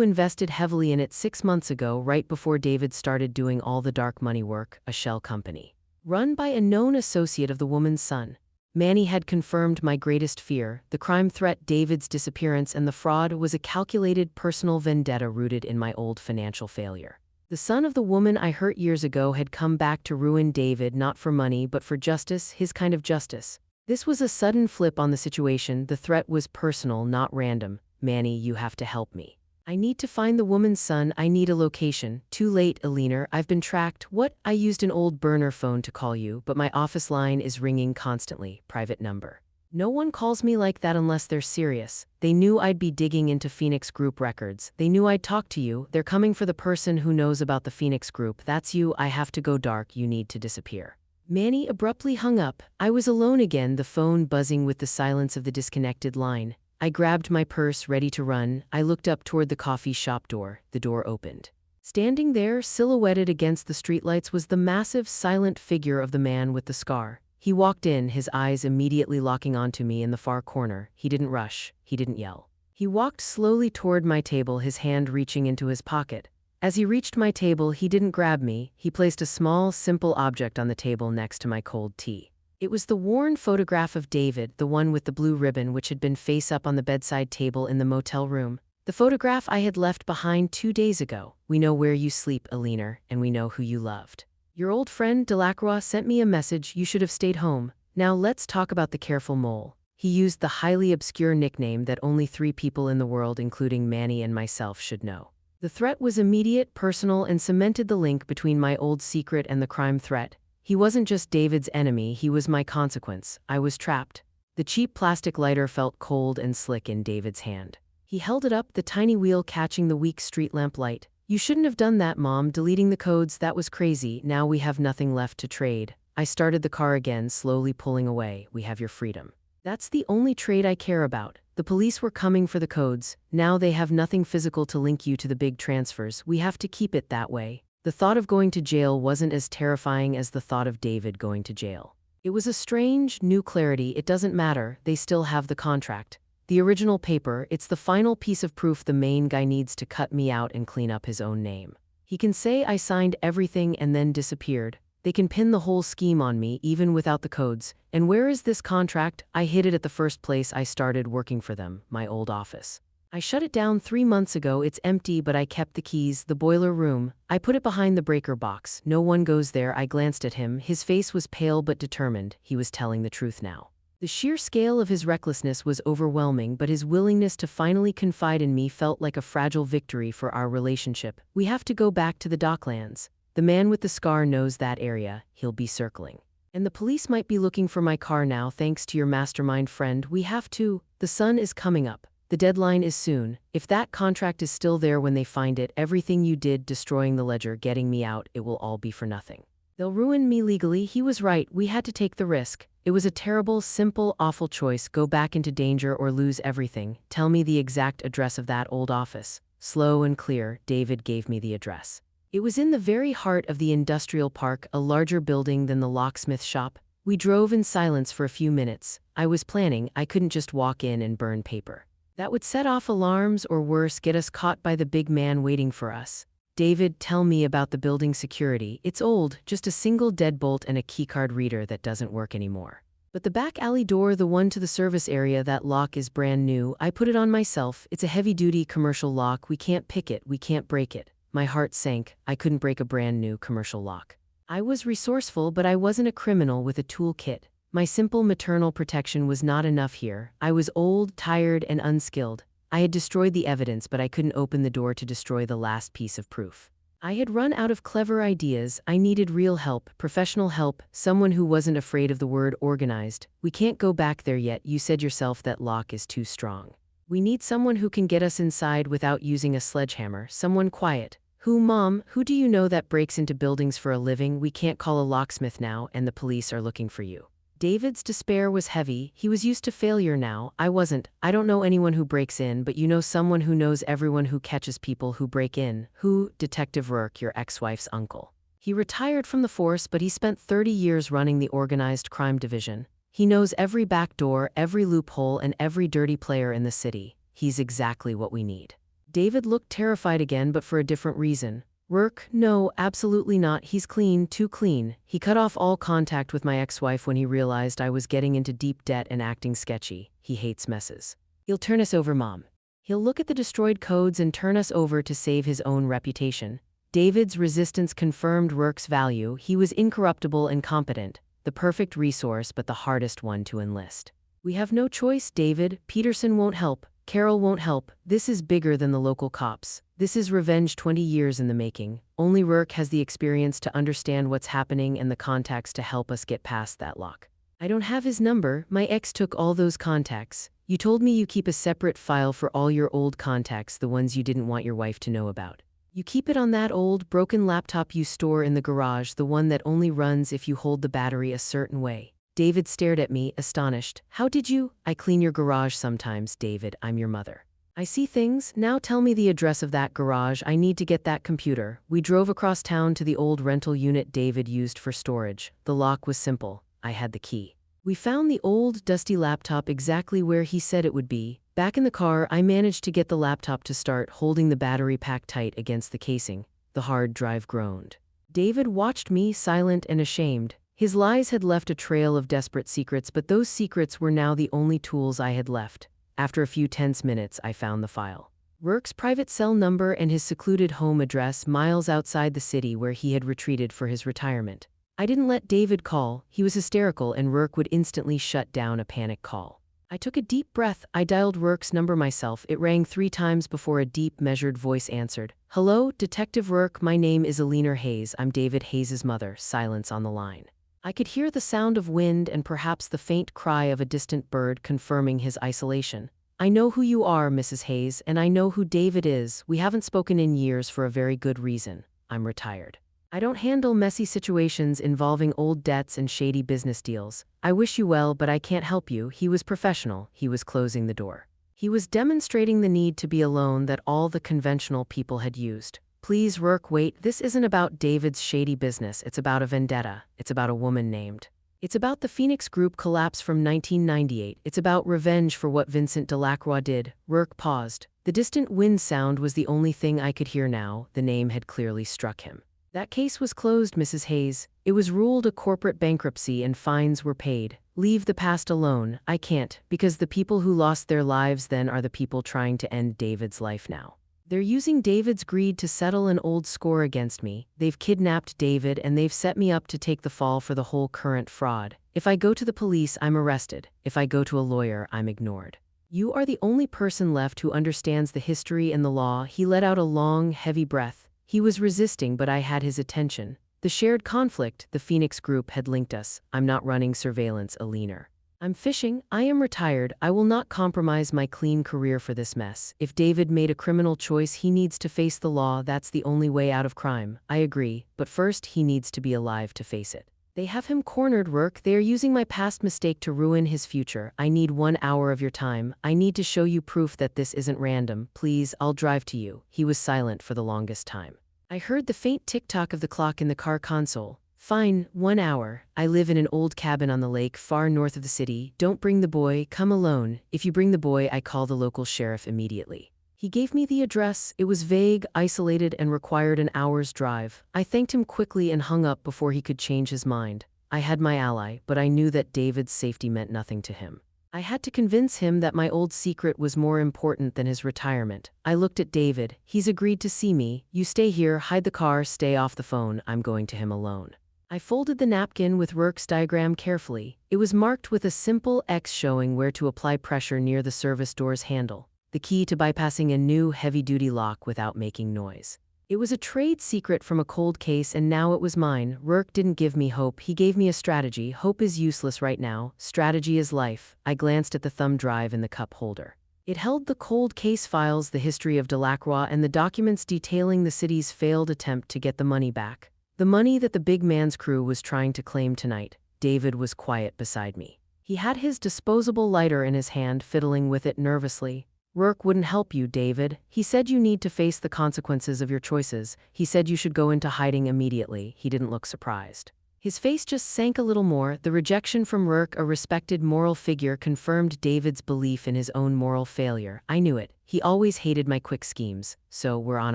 invested heavily in it 6 months ago, right before David started doing all the dark money work? A shell company. Run by a known associate of the woman's son. Manny had confirmed my greatest fear. The crime threat, David's disappearance, and the fraud was a calculated personal vendetta rooted in my old financial failure. The son of the woman I hurt years ago had come back to ruin David, not for money but for justice, his kind of justice. This was a sudden flip on the situation. The threat was personal, not random. Manny, you have to help me. I need to find the woman's son. I need a location. Too late, Eleanor. I've been tracked. What? I used an old burner phone to call you, but my office line is ringing constantly. Private number. No one calls me like that unless they're serious. They knew I'd be digging into Phoenix Group records. They knew I'd talk to you. They're coming for the person who knows about the Phoenix Group. That's you. I have to go dark. You need to disappear. Manny abruptly hung up. I was alone again, the phone buzzing with the silence of the disconnected line. I grabbed my purse, ready to run. I looked up toward the coffee shop door. The door opened. Standing there, silhouetted against the streetlights, was the massive, silent figure of the man with the scar. He walked in, his eyes immediately locking onto me in the far corner. He didn't rush. He didn't yell. He walked slowly toward my table, his hand reaching into his pocket. As he reached my table, he didn't grab me. He placed a small, simple object on the table next to my cold tea. It was the worn photograph of David, the one with the blue ribbon which had been face up on the bedside table in the motel room. The photograph I had left behind 2 days ago. We know where you sleep, Eleanor, and we know who you loved. Your old friend Delacroix sent me a message. You should have stayed home. Now let's talk about the careful mole. He used the highly obscure nickname that only 3 people in the world, including Manny and myself, should know. The threat was immediate, personal, and cemented the link between my old secret and the crime threat. He wasn't just David's enemy, he was my consequence. I was trapped. The cheap plastic lighter felt cold and slick in David's hand. He held it up, the tiny wheel catching the weak street lamp light. You shouldn't have done that, Mom. Deleting the codes, that was crazy. Now we have nothing left to trade. I started the car again, slowly pulling away. We have your freedom. That's the only trade I care about. The police were coming for the codes. Now they have nothing physical to link you to the big transfers. We have to keep it that way. The thought of going to jail wasn't as terrifying as the thought of David going to jail. It was a strange, new clarity. It doesn't matter. They still have the contract. The original paper, it's the final piece of proof. The main guy needs to cut me out and clean up his own name. He can say I signed everything and then disappeared. They can pin the whole scheme on me, even without the codes. And where is this contract? I hid it at the first place I started working for them, my old office. I shut it down 3 months ago. It's empty, but I kept the keys. The boiler room. I put it behind the breaker box. No one goes there. I glanced at him. His face was pale but determined. He was telling the truth now. The sheer scale of his recklessness was overwhelming, but his willingness to finally confide in me felt like a fragile victory for our relationship. We have to go back to the docklands. The man with the scar knows that area. He'll be circling. And the police might be looking for my car now, thanks to your mastermind friend. We have to. The sun is coming up. The deadline is soon. If that contract is still there when they find it, everything you did, destroying the ledger, getting me out, it will all be for nothing. They'll ruin me legally. He was right. We had to take the risk. It was a terrible, simple, awful choice. Go back into danger or lose everything. Tell me the exact address of that old office. Slow and clear, David gave me the address. It was in the very heart of the industrial park, a larger building than the locksmith shop. We drove in silence for a few minutes. I was planning. I couldn't just walk in and burn paper. That would set off alarms or worse, get us caught by the big man waiting for us. David, tell me about the building security. It's old, just a single deadbolt and a keycard reader that doesn't work anymore. But the back alley door, the one to the service area, that lock is brand new. I put it on myself. It's a heavy-duty commercial lock. We can't pick it. We can't break it. My heart sank. I couldn't break a brand new commercial lock. I was resourceful, but I wasn't a criminal with a toolkit. My simple maternal protection was not enough here. I was old, tired, and unskilled. I had destroyed the evidence, but I couldn't open the door to destroy the last piece of proof. I had run out of clever ideas. I needed real help, professional help, someone who wasn't afraid of the word organized. We can't go back there yet. You said yourself that lock is too strong. We need someone who can get us inside without using a sledgehammer, someone quiet. Who, Mom? Who do you know that breaks into buildings for a living? We can't call a locksmith now, and the police are looking for you. David's despair was heavy. He was used to failure now. I wasn't. I don't know anyone who breaks in, but you know someone who knows everyone who catches people who break in. Who? Detective Rourke, your ex-wife's uncle. He retired from the force, but he spent 30 years running the organized crime division. He knows every back door, every loophole, and every dirty player in the city. He's exactly what we need." David looked terrified again, but for a different reason. "Work? No, absolutely not. He's clean, too clean. He cut off all contact with my ex-wife when he realized I was getting into deep debt and acting sketchy. He hates messes. He'll turn us over, Mom. He'll look at the destroyed codes and turn us over to save his own reputation." David's resistance confirmed Rourke's value. He was incorruptible and competent, the perfect resource but the hardest one to enlist. "We have no choice, David. Peterson won't help. Carol won't help. This is bigger than the local cops. This is revenge 20 years in the making. Only Rourke has the experience to understand what's happening and the contacts to help us get past that lock. I don't have his number. My ex took all those contacts. You told me you keep a separate file for all your old contacts, the ones you didn't want your wife to know about. You keep it on that old, broken laptop you store in the garage, the one that only runs if you hold the battery a certain way." David stared at me, astonished. "How did you?" "I clean your garage sometimes, David. I'm your mother. I see things. Now tell me the address of that garage. I need to get that computer." We drove across town to the old rental unit David used for storage. The lock was simple. I had the key. We found the old, dusty laptop exactly where he said it would be. Back in the car, I managed to get the laptop to start, holding the battery pack tight against the casing. The hard drive groaned. David watched me, silent and ashamed. His lies had left a trail of desperate secrets, but those secrets were now the only tools I had left. After a few tense minutes, I found the file. Rourke's private cell number and his secluded home address miles outside the city where he had retreated for his retirement. I didn't let David call. He was hysterical, and Rourke would instantly shut down a panic call. I took a deep breath. I dialed Rourke's number myself. It rang 3 times before a deep, measured voice answered. "Hello, Detective Rourke. My name is Eleanor Hayes. I'm David Hayes' mother." Silence on the line. I could hear the sound of wind and perhaps the faint cry of a distant bird confirming his isolation. "I know who you are, Mrs. Hayes, and I know who David is. We haven't spoken in years for a very good reason. I'm retired. I don't handle messy situations involving old debts and shady business deals. I wish you well, but I can't help you." He was professional. He was closing the door. He was demonstrating the need to be alone that all the conventional people had used. "Please, Rourke, wait. This isn't about David's shady business. It's about a vendetta. It's about a woman named. It's about the Phoenix Group collapse from 1998. It's about revenge for what Vincent Delacroix did." Rourke paused. The distant wind sound was the only thing I could hear now. The name had clearly struck him. "That case was closed, Mrs. Hayes. It was ruled a corporate bankruptcy and fines were paid. Leave the past alone." "I can't, because the people who lost their lives then are the people trying to end David's life now. They're using David's greed to settle an old score against me. They've kidnapped David and they've set me up to take the fall for the whole current fraud. If I go to the police, I'm arrested. If I go to a lawyer, I'm ignored. You are the only person left who understands the history and the law." He let out a long, heavy breath. He was resisting, but I had his attention. The shared conflict, the Phoenix Group, had linked us. "I'm not running surveillance, Eleanor. I'm fishing. I am retired. I will not compromise my clean career for this mess. If David made a criminal choice, he needs to face the law. That's the only way out of crime." "I agree, but first he needs to be alive to face it." "They have him cornered, Rourke. They are using my past mistake to ruin his future. I need 1 hour of your time. I need to show you proof that this isn't random. Please, I'll drive to you." He was silent for the longest time. I heard the faint tick-tock of the clock in the car console. "Fine, 1 hour. I live in an old cabin on the lake far north of the city. Don't bring the boy. Come alone. If you bring the boy, I call the local sheriff immediately." He gave me the address. It was vague, isolated, and required an hour's drive. I thanked him quickly and hung up before he could change his mind. I had my ally, but I knew that David's safety meant nothing to him. I had to convince him that my old secret was more important than his retirement. I looked at David. "He's agreed to see me. You stay here, hide the car, stay off the phone. I'm going to him alone." I folded the napkin with Rourke's diagram carefully. It was marked with a simple X showing where to apply pressure near the service door's handle, the key to bypassing a new heavy-duty lock without making noise. It was a trade secret from a cold case, and now it was mine. Rourke didn't give me hope. He gave me a strategy. Hope is useless right now. Strategy is life. I glanced at the thumb drive in the cup holder. It held the cold case files, the history of Delacroix, and the documents detailing the city's failed attempt to get the money back. The money that the big man's crew was trying to claim tonight. David was quiet beside me. He had his disposable lighter in his hand, fiddling with it nervously. "Rourke wouldn't help you, David. He said you need to face the consequences of your choices. He said you should go into hiding immediately." He didn't look surprised. His face just sank a little more. The rejection from Rourke, a respected moral figure, confirmed David's belief in his own moral failure. I knew it. He always hated my quick schemes. So we're on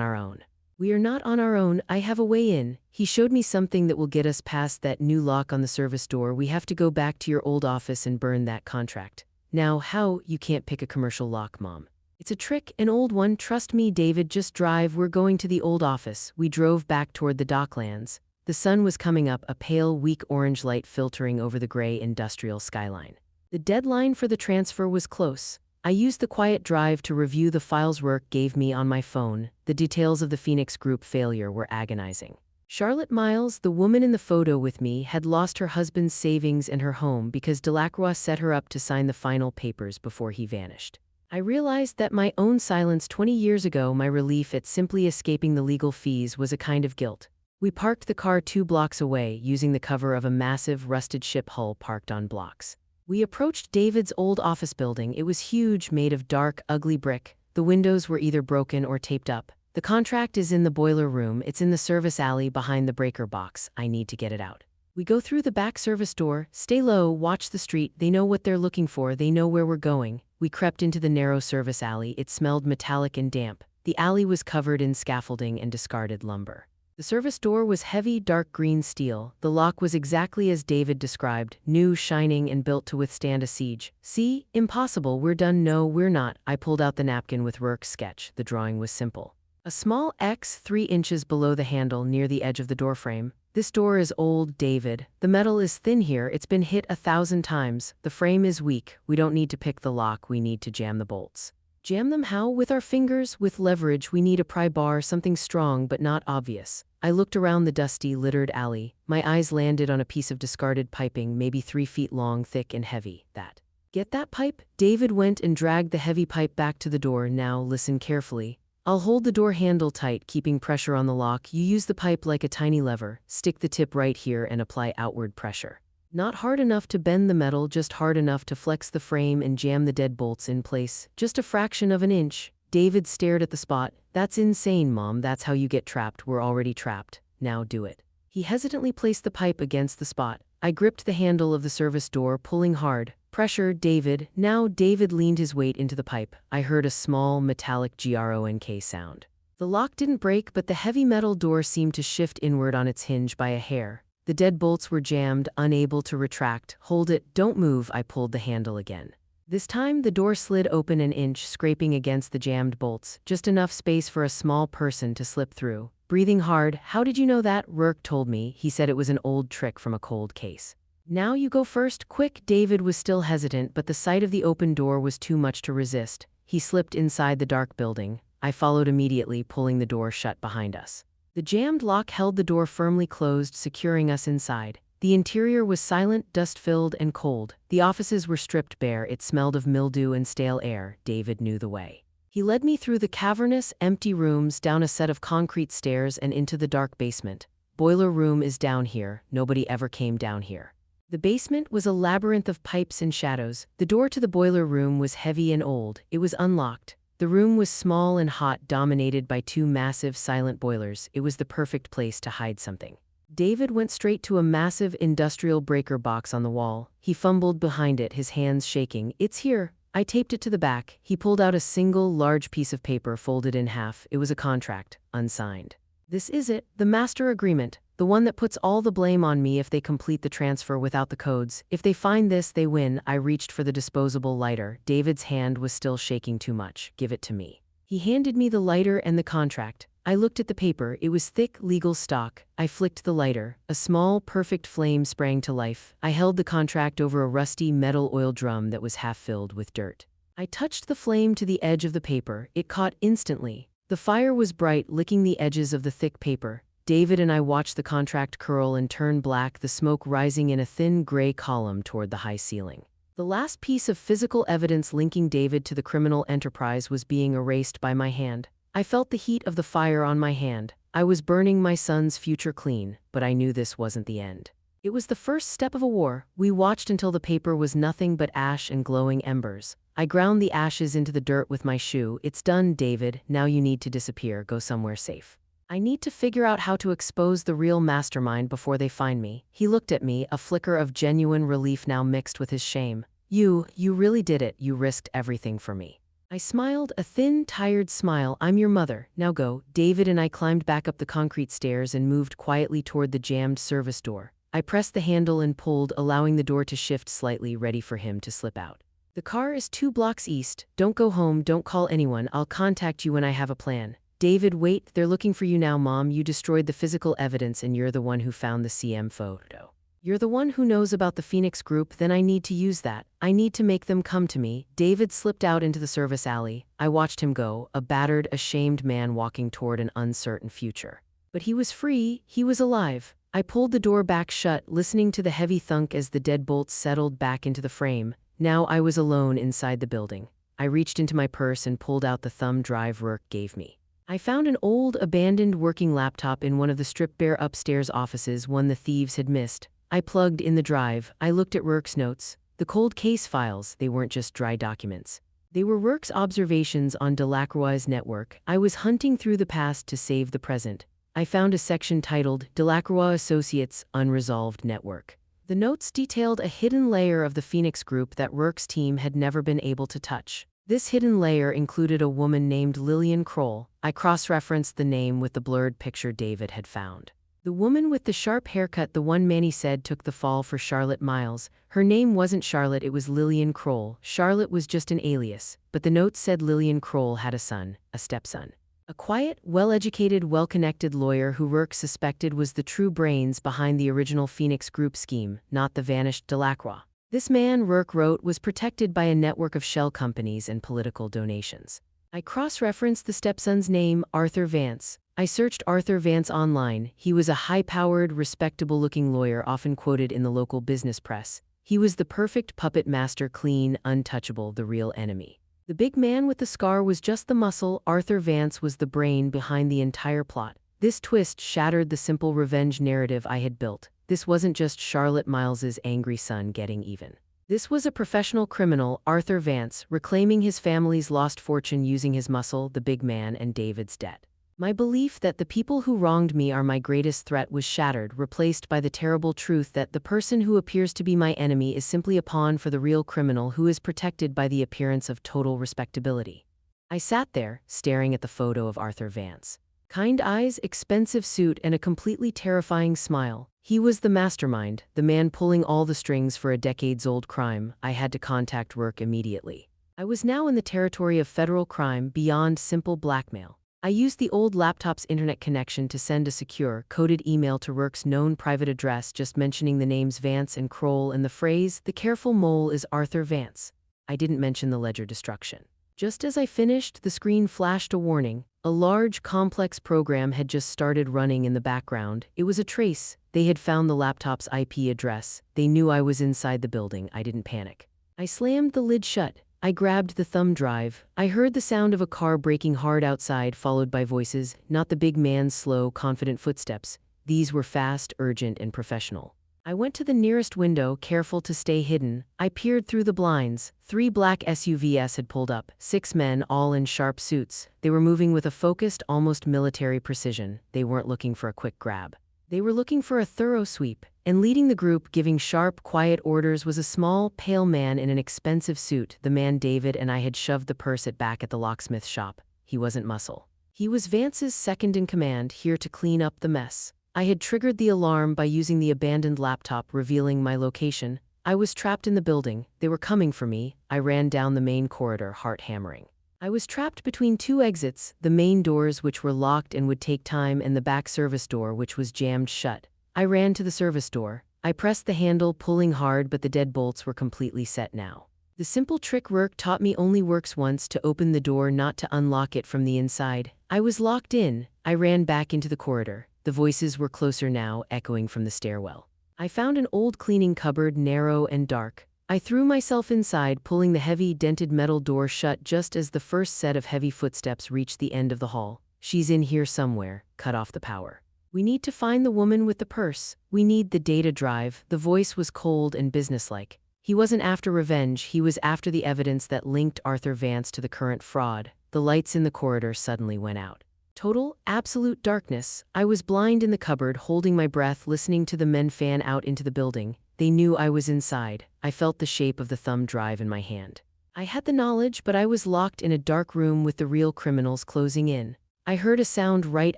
our own. We are not on our own. I have a way in. He showed me something that will get us past that new lock on the service door. We have to go back to your old office and burn that contract. Now, how? You can't pick a commercial lock, Mom. It's a trick, an old one. Trust me, David, just drive. We're going to the old office. We drove back toward the docklands. The sun was coming up, a pale, weak orange light filtering over the gray industrial skyline. The deadline for the transfer was close. I used the quiet drive to review the files Rourke gave me on my phone. The details of the Phoenix Group failure were agonizing. Charlotte Miles, the woman in the photo with me, had lost her husband's savings and her home because Delacroix set her up to sign the final papers before he vanished. I realized that my own silence 20 years ago, my relief at simply escaping the legal fees, was a kind of guilt. We parked the car 2 blocks away, using the cover of a massive, rusted ship hull parked on blocks. We approached David's old office building. It was huge, made of dark, ugly brick. The windows were either broken or taped up. The contract is in the boiler room. It's in the service alley behind the breaker box. I need to get it out. We go through the back service door. Stay low, watch the street. They know what they're looking for. They know where we're going. We crept into the narrow service alley. It smelled metallic and damp. The alley was covered in scaffolding and discarded lumber. The service door was heavy, dark green steel. The lock was exactly as David described, new, shining, and built to withstand a siege. See? Impossible. We're done. No, we're not. I pulled out the napkin with Rourke's sketch. The drawing was simple. A small X 3 inches below the handle near the edge of the doorframe. This door is old, David. The metal is thin here. It's been hit 1,000 times. The frame is weak. We don't need to pick the lock. We need to jam the bolts. Jam them how? With our fingers, with leverage. We need a pry bar, something strong but not obvious. I looked around the dusty, littered alley. My eyes landed on a piece of discarded piping, maybe 3 feet long, thick and heavy. That. Get that pipe? David went and dragged the heavy pipe back to the door. Now, listen carefully. I'll hold the door handle tight, keeping pressure on the lock. You use the pipe like a tiny lever. Stick the tip right here and apply outward pressure. Not hard enough to bend the metal, just hard enough to flex the frame and jam the dead bolts in place. Just a fraction of an inch. David stared at the spot. That's insane, Mom. That's how you get trapped. We're already trapped. Now do it. He hesitantly placed the pipe against the spot. I gripped the handle of the service door, pulling hard. Pressure, David. Now David leaned his weight into the pipe. I heard a small, metallic gronk sound. The lock didn't break, but the heavy metal door seemed to shift inward on its hinge by a hair. The dead bolts were jammed, unable to retract. Hold it, don't move. I pulled the handle again. This time, the door slid open an inch, scraping against the jammed bolts, just enough space for a small person to slip through. Breathing hard. How did you know that? Rourke told me. He said it was an old trick from a cold case. Now you go first. Quick. David was still hesitant, but the sight of the open door was too much to resist. He slipped inside the dark building. I followed immediately, pulling the door shut behind us. The jammed lock held the door firmly closed, securing us inside. The interior was silent, dust-filled, and cold. The offices were stripped bare. It smelled of mildew and stale air. David knew the way. He led me through the cavernous, empty rooms, down a set of concrete stairs, and into the dark basement. Boiler room is down here. Nobody ever came down here. The basement was a labyrinth of pipes and shadows. The door to the boiler room was heavy and old. It was unlocked. The room was small and hot, dominated by 2 massive, silent boilers. It was the perfect place to hide something. David went straight to a massive industrial breaker box on the wall. He fumbled behind it, his hands shaking. It's here. I taped it to the back. He pulled out a single, large piece of paper folded in half. It was a contract, unsigned. This is it, the master agreement, the one that puts all the blame on me if they complete the transfer without the codes. If they find this, they win. I reached for the disposable lighter. David's hand was still shaking too much. Give it to me. He handed me the lighter and the contract. I looked at the paper. It was thick, legal stock. I flicked the lighter. A small, perfect flame sprang to life. I held the contract over a rusty metal oil drum that was half filled with dirt. I touched the flame to the edge of the paper. It caught instantly. The fire was bright, licking the edges of the thick paper. David and I watched the contract curl and turn black, the smoke rising in a thin gray column toward the high ceiling. The last piece of physical evidence linking David to the criminal enterprise was being erased by my hand. I felt the heat of the fire on my hand. I was burning my son's future clean, but I knew this wasn't the end. It was the first step of a war. We watched until the paper was nothing but ash and glowing embers. I ground the ashes into the dirt with my shoe. It's done, David. Now you need to disappear. Go somewhere safe. I need to figure out how to expose the real mastermind before they find me. He looked at me, a flicker of genuine relief now mixed with his shame. You really did it. You risked everything for me. I smiled, a thin, tired smile. I'm your mother. Now go. David and I climbed back up the concrete stairs and moved quietly toward the jammed service door. I pressed the handle and pulled, allowing the door to shift slightly, ready for him to slip out. The car is 2 blocks east. Don't go home, don't call anyone. I'll contact you when I have a plan. David, wait, they're looking for you now, Mom. You destroyed the physical evidence and you're the one who found the CM photo. You're the one who knows about the Phoenix group, then I need to use that. I need to make them come to me. David slipped out into the service alley. I watched him go, a battered, ashamed man walking toward an uncertain future. But he was free, he was alive. I pulled the door back shut, listening to the heavy thunk as the deadbolts settled back into the frame. Now I was alone inside the building. I reached into my purse and pulled out the thumb drive Rourke gave me. I found an old, abandoned working laptop in one of the stripped-bare upstairs offices, one the thieves had missed. I plugged in the drive. I looked at Rourke's notes. The cold case files, they weren't just dry documents. They were Rourke's observations on Delacroix's network. I was hunting through the past to save the present. I found a section titled Delacroix Associates Unresolved Network. The notes detailed a hidden layer of the Phoenix group that Rourke's team had never been able to touch. This hidden layer included a woman named Lillian Kroll. I cross-referenced the name with the blurred picture David had found. The woman with the sharp haircut, the one Manny said took the fall for Charlotte Miles. Her name wasn't Charlotte, it was Lillian Kroll. Charlotte was just an alias, but the note said Lillian Kroll had a son, a stepson. A quiet, well-educated, well-connected lawyer who Rourke suspected was the true brains behind the original Phoenix group scheme, not the vanished Delacroix. This man, Rourke wrote, was protected by a network of shell companies and political donations. I cross-referenced the stepson's name, Arthur Vance. I searched Arthur Vance online. He was a high-powered, respectable-looking lawyer often quoted in the local business press. He was the perfect puppet master, clean, untouchable, the real enemy. The big man with the scar was just the muscle. Arthur Vance was the brain behind the entire plot. This twist shattered the simple revenge narrative I had built. This wasn't just Charlotte Miles's angry son getting even. This was a professional criminal, Arthur Vance, reclaiming his family's lost fortune using his muscle, the big man, and David's debt. My belief that the people who wronged me are my greatest threat was shattered, replaced by the terrible truth that the person who appears to be my enemy is simply a pawn for the real criminal who is protected by the appearance of total respectability. I sat there, staring at the photo of Arthur Vance. Kind eyes, expensive suit, and a completely terrifying smile. He was the mastermind, the man pulling all the strings for a decades-old crime. I had to contact Rourke immediately. I was now in the territory of federal crime beyond simple blackmail. I used the old laptop's internet connection to send a secure, coded email to Rourke's known private address, just mentioning the names Vance and Kroll and the phrase, "The careful mole is Arthur Vance." I didn't mention the ledger destruction. Just as I finished, the screen flashed a warning. A large, complex program had just started running in the background. It was a trace. They had found the laptop's IP address. They knew I was inside the building. I didn't panic. I slammed the lid shut. I grabbed the thumb drive. I heard the sound of a car braking hard outside, followed by voices, not the big man's slow, confident footsteps. These were fast, urgent, and professional. I went to the nearest window, careful to stay hidden. I peered through the blinds. 3 black SUVs had pulled up, 6 men, all in sharp suits. They were moving with a focused, almost military precision. They weren't looking for a quick grab. They were looking for a thorough sweep. And leading the group, giving sharp, quiet orders, was a small, pale man in an expensive suit, the man David and I had shoved the purse at back at the locksmith shop. He wasn't muscle. He was Vance's second-in-command, here to clean up the mess. I had triggered the alarm by using the abandoned laptop, revealing my location. I was trapped in the building. They were coming for me. I ran down the main corridor, heart hammering. I was trapped between 2 exits, the main doors which were locked and would take time, and the back service door which was jammed shut. I ran to the service door. I pressed the handle, pulling hard, but the deadbolts were completely set now. The simple trick Rourke taught me only works once: to open the door, not to unlock it from the inside. I was locked in. I ran back into the corridor. The voices were closer now, echoing from the stairwell. I found an old cleaning cupboard, narrow and dark. I threw myself inside, pulling the heavy, dented metal door shut just as the first set of heavy footsteps reached the end of the hall. "She's in here somewhere. Cut off the power. We need to find the woman with the purse. We need the data drive." The voice was cold and businesslike. He wasn't after revenge, he was after the evidence that linked Arthur Vance to the current fraud. The lights in the corridor suddenly went out. Total, absolute darkness. I was blind in the cupboard, holding my breath, listening to the men fan out into the building. They knew I was inside. I felt the shape of the thumb drive in my hand. I had the knowledge, but I was locked in a dark room with the real criminals closing in. I heard a sound right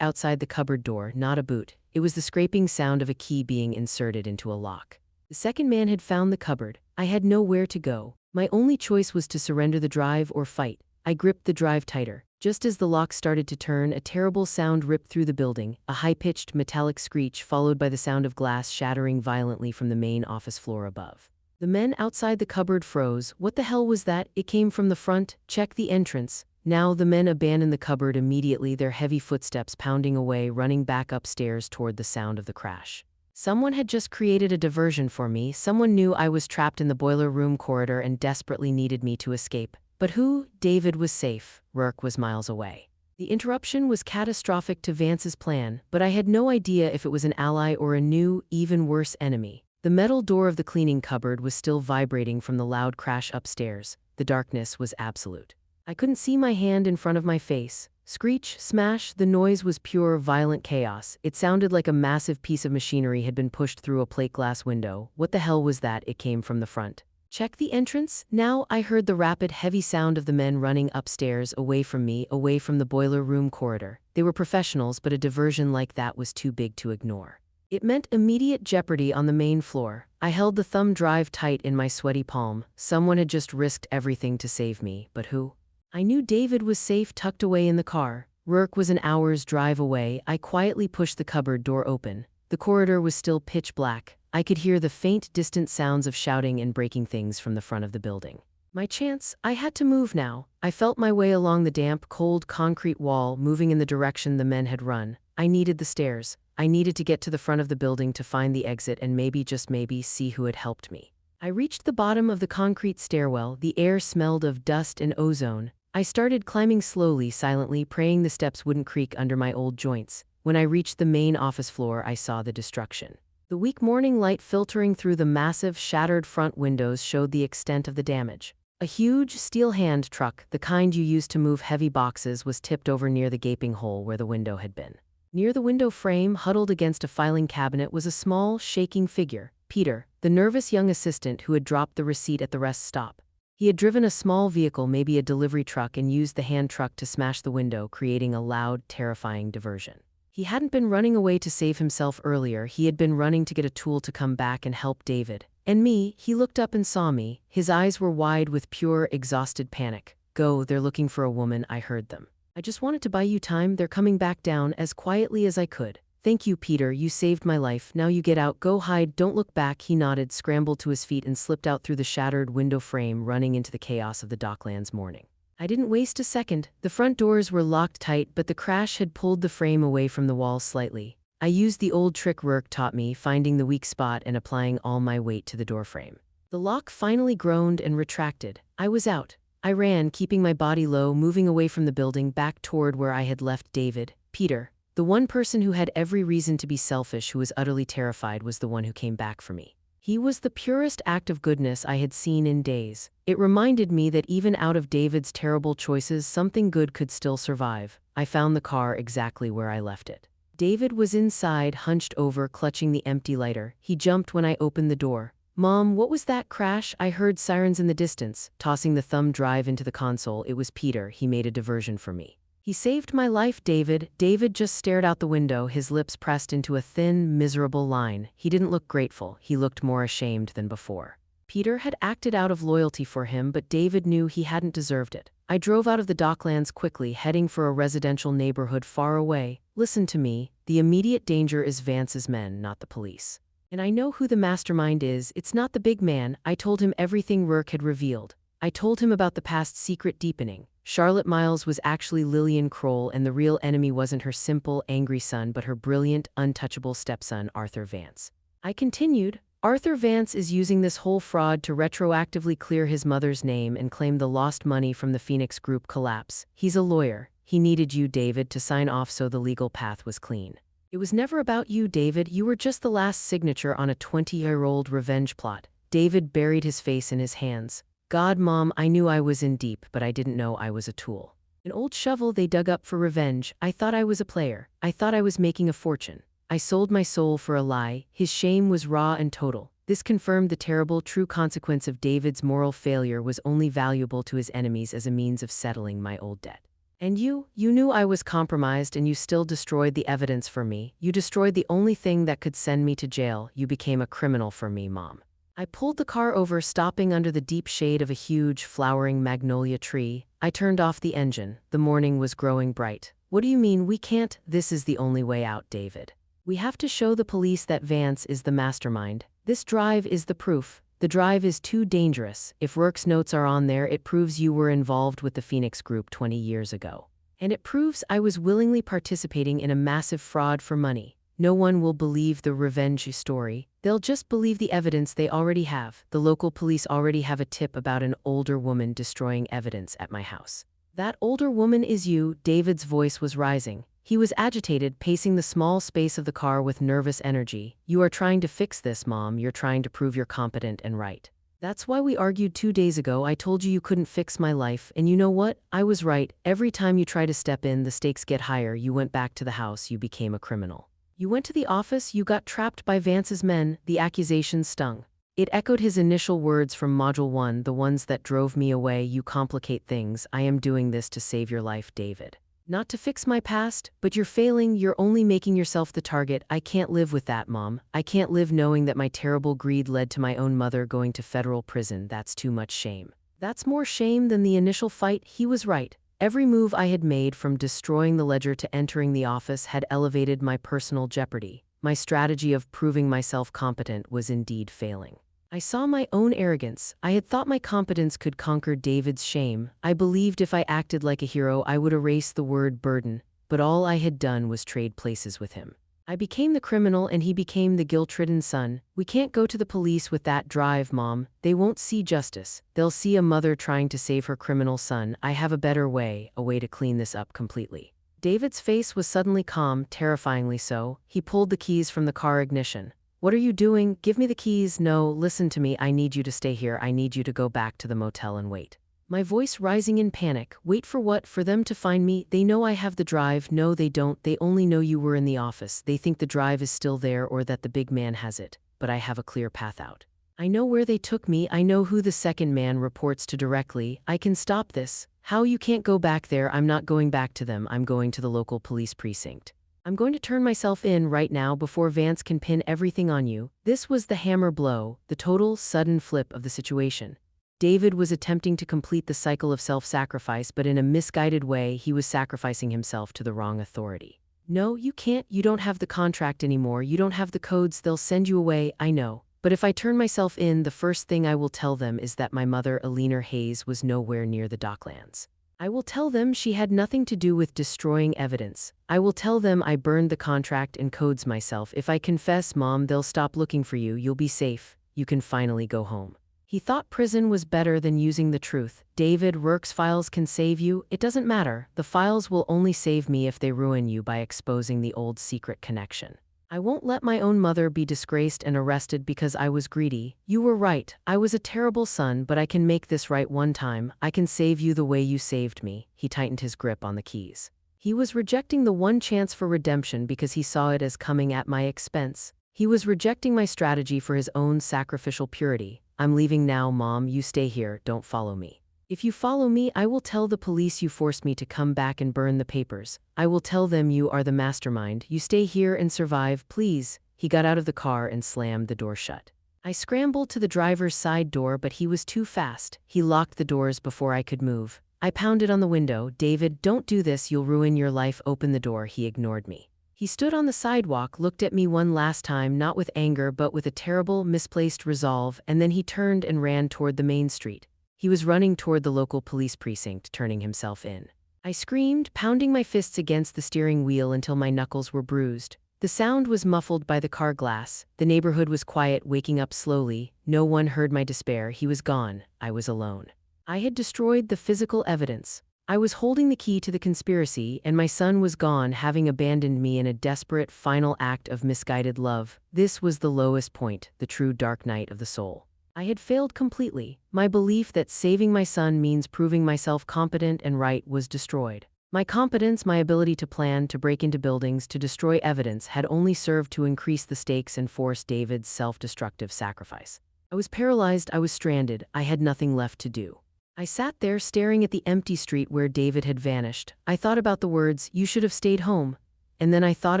outside the cupboard door, not a boot. It was the scraping sound of a key being inserted into a lock. The second man had found the cupboard. I had nowhere to go. My only choice was to surrender the drive or fight. I gripped the drive tighter. Just as the lock started to turn, a terrible sound ripped through the building, a high-pitched metallic screech followed by the sound of glass shattering violently from the main office floor above. The men outside the cupboard froze. What the hell was that? It came from the front. Check the entrance. Now the men abandoned the cupboard immediately, their heavy footsteps pounding away, running back upstairs toward the sound of the crash. Someone had just created a diversion for me. Someone knew I was trapped in the boiler room corridor and desperately needed me to escape. But who? David was safe. Rourke was miles away. The interruption was catastrophic to Vance's plan, but I had no idea if it was an ally or a new, even worse enemy. The metal door of the cleaning cupboard was still vibrating from the loud crash upstairs. The darkness was absolute. I couldn't see my hand in front of my face. Screech, smash, the noise was pure, violent chaos. It sounded like a massive piece of machinery had been pushed through a plate glass window. What the hell was that? It came from the front. Check the entrance. Now I heard the rapid, heavy sound of the men running upstairs, away from me, away from the boiler room corridor. They were professionals, but a diversion like that was too big to ignore. It meant immediate jeopardy on the main floor. I held the thumb drive tight in my sweaty palm. Someone had just risked everything to save me, but who? I knew David was safe, tucked away in the car. Rourke was an hour's drive away. I quietly pushed the cupboard door open. The corridor was still pitch black. I could hear the faint, distant sounds of shouting and breaking things from the front of the building. My chance. I had to move now. I felt my way along the damp, cold concrete wall, moving in the direction the men had run. I needed the stairs. I needed to get to the front of the building to find the exit and maybe, just maybe, see who had helped me. I reached the bottom of the concrete stairwell. The air smelled of dust and ozone. I started climbing slowly, silently, praying the steps wouldn't creak under my old joints. When I reached the main office floor, I saw the destruction. The weak morning light filtering through the massive, shattered front windows showed the extent of the damage. A huge steel hand truck, the kind you use to move heavy boxes, was tipped over near the gaping hole where the window had been. Near the window frame, huddled against a filing cabinet, was a small, shaking figure, Peter, the nervous young assistant who had dropped the receipt at the rest stop. He had driven a small vehicle, maybe a delivery truck, and used the hand truck to smash the window, creating a loud, terrifying diversion. He hadn't been running away to save himself earlier. He had been running to get a tool to come back and help David. And me. He looked up and saw me. His eyes were wide with pure, exhausted panic. "Go, they're looking for a woman," I heard them. "I just wanted to buy you time. They're coming back down," as quietly as I could. "Thank you, Peter. You saved my life. Now you get out. Go hide. Don't look back." He nodded, scrambled to his feet, and slipped out through the shattered window frame, running into the chaos of the Docklands morning. I didn't waste a second. The front doors were locked tight, but the crash had pulled the frame away from the wall slightly. I used the old trick Rourke taught me, finding the weak spot and applying all my weight to the doorframe. The lock finally groaned and retracted. I was out. I ran, keeping my body low, moving away from the building, back toward where I had left David. Peter, the one person who had every reason to be selfish, who was utterly terrified, was the one who came back for me. He was the purest act of goodness I had seen in days. It reminded me that even out of David's terrible choices, something good could still survive. I found the car exactly where I left it. David was inside, hunched over, clutching the empty lighter. He jumped when I opened the door. "Mom, what was that crash?" I heard sirens in the distance. Tossing the thumb drive into the console, it was Peter. He made a diversion for me. "He saved my life, David." David just stared out the window, his lips pressed into a thin, miserable line. He didn't look grateful. He looked more ashamed than before. Peter had acted out of loyalty for him, but David knew he hadn't deserved it. I drove out of the Docklands quickly, heading for a residential neighborhood far away. "Listen to me. The immediate danger is Vance's men, not the police. And I know who the mastermind is. It's not the big man." I told him everything Rourke had revealed. I told him about the past secret deepening. Charlotte Miles was actually Lillian Kroll, and the real enemy wasn't her simple, angry son, but her brilliant, untouchable stepson, Arthur Vance. I continued, "Arthur Vance is using this whole fraud to retroactively clear his mother's name and claim the lost money from the Phoenix Group collapse. He's a lawyer. He needed you, David, to sign off so the legal path was clean. It was never about you, David. You were just the last signature on a 20-year-old revenge plot." David buried his face in his hands. "God, Mom, I knew I was in deep, but I didn't know I was a tool." An old shovel they dug up for revenge. I thought I was a player. I thought I was making a fortune. I sold my soul for a lie. His shame was raw and total. This confirmed the terrible, true consequence of David's moral failure was only valuable to his enemies as a means of settling my old debt. And you knew I was compromised and you still destroyed the evidence for me. You destroyed the only thing that could send me to jail. You became a criminal for me, Mom. I pulled the car over, stopping under the deep shade of a huge, flowering magnolia tree. I turned off the engine. The morning was growing bright. What do you mean we can't? This is the only way out, David. We have to show the police that Vance is the mastermind. This drive is the proof. The drive is too dangerous. If Rourke's notes are on there, it proves you were involved with the Phoenix Group 20 years ago. And it proves I was willingly participating in a massive fraud for money. No one will believe the revenge story. They'll just believe the evidence they already have. The local police already have a tip about an older woman destroying evidence at my house. That older woman is you. David's voice was rising. He was agitated, pacing the small space of the car with nervous energy. You are trying to fix this, Mom. You're trying to prove you're competent and right. That's why we argued 2 days ago. I told you couldn't fix my life, and you know what? I was right. Every time you try to step in, the stakes get higher. You went back to the house. You became a criminal. You went to the office. You got trapped by Vance's men. The accusations stung. It echoed his initial words from Module 1, the ones that drove me away. You complicate things. I am doing this to save your life, David. Not to fix my past, but you're failing. You're only making yourself the target. I can't live with that, Mom. I can't live knowing that my terrible greed led to my own mother going to federal prison. That's too much shame. That's more shame than the initial fight. He was right. Every move I had made, from destroying the ledger to entering the office, had elevated my personal jeopardy. My strategy of proving myself competent was indeed failing. I saw my own arrogance. I had thought my competence could conquer David's shame. I believed if I acted like a hero, I would erase the word burden, but all I had done was trade places with him. I became the criminal and he became the guilt-ridden son. We can't go to the police with that drive, Mom. They won't see justice. They'll see a mother trying to save her criminal son. I have a better way, a way to clean this up completely. David's face was suddenly calm, terrifyingly so. He pulled the keys from the car ignition. What are you doing? Give me the keys. No, listen to me. I need you to stay here. I need you to go back to the motel and wait. My voice rising in panic. Wait for what? For them to find me? They know I have the drive. No, they don't. They only know you were in the office. They think the drive is still there or that the big man has it. But I have a clear path out. I know where they took me. I know who the second man reports to directly. I can stop this. How? You can't go back there. I'm not going back to them. I'm going to the local police precinct. I'm going to turn myself in right now before Vance can pin everything on you. This was the hammer blow, the total, sudden flip of the situation. David was attempting to complete the cycle of self-sacrifice, but in a misguided way, he was sacrificing himself to the wrong authority. No, you can't. You don't have the contract anymore. You don't have the codes. They'll send you away. I know. But if I turn myself in, the first thing I will tell them is that my mother, Eleanor Hayes, was nowhere near the Docklands. I will tell them she had nothing to do with destroying evidence. I will tell them I burned the contract and codes myself. If I confess, Mom, they'll stop looking for you. You'll be safe. You can finally go home. He thought prison was better than using the truth. David, Rourke's files can save you. It doesn't matter. The files will only save me if they ruin you by exposing the old secret connection. I won't let my own mother be disgraced and arrested because I was greedy. You were right. I was a terrible son, but I can make this right one time. I can save you the way you saved me. He tightened his grip on the keys. He was rejecting the one chance for redemption because he saw it as coming at my expense. He was rejecting my strategy for his own sacrificial purity. I'm leaving now, Mom. You stay here. Don't follow me. If you follow me, I will tell the police you forced me to come back and burn the papers. I will tell them you are the mastermind. You stay here and survive, please. He got out of the car and slammed the door shut. I scrambled to the driver's side door, but he was too fast. He locked the doors before I could move. I pounded on the window. David, don't do this. You'll ruin your life. Open the door. He ignored me. He stood on the sidewalk, looked at me one last time, not with anger, but with a terrible, misplaced resolve, and then he turned and ran toward the main street. He was running toward the local police precinct, turning himself in. I screamed, pounding my fists against the steering wheel until my knuckles were bruised. The sound was muffled by the car glass. The neighborhood was quiet, waking up slowly. No one heard my despair. He was gone. I was alone. I had destroyed the physical evidence. I was holding the key to the conspiracy, and my son was gone, having abandoned me in a desperate, final act of misguided love. This was the lowest point, the true dark night of the soul. I had failed completely. My belief that saving my son means proving myself competent and right was destroyed. My competence, my ability to plan, to break into buildings, to destroy evidence had only served to increase the stakes and force David's self-destructive sacrifice. I was paralyzed, I was stranded, I had nothing left to do. I sat there staring at the empty street where David had vanished. I thought about the words, "You should have stayed home." And then I thought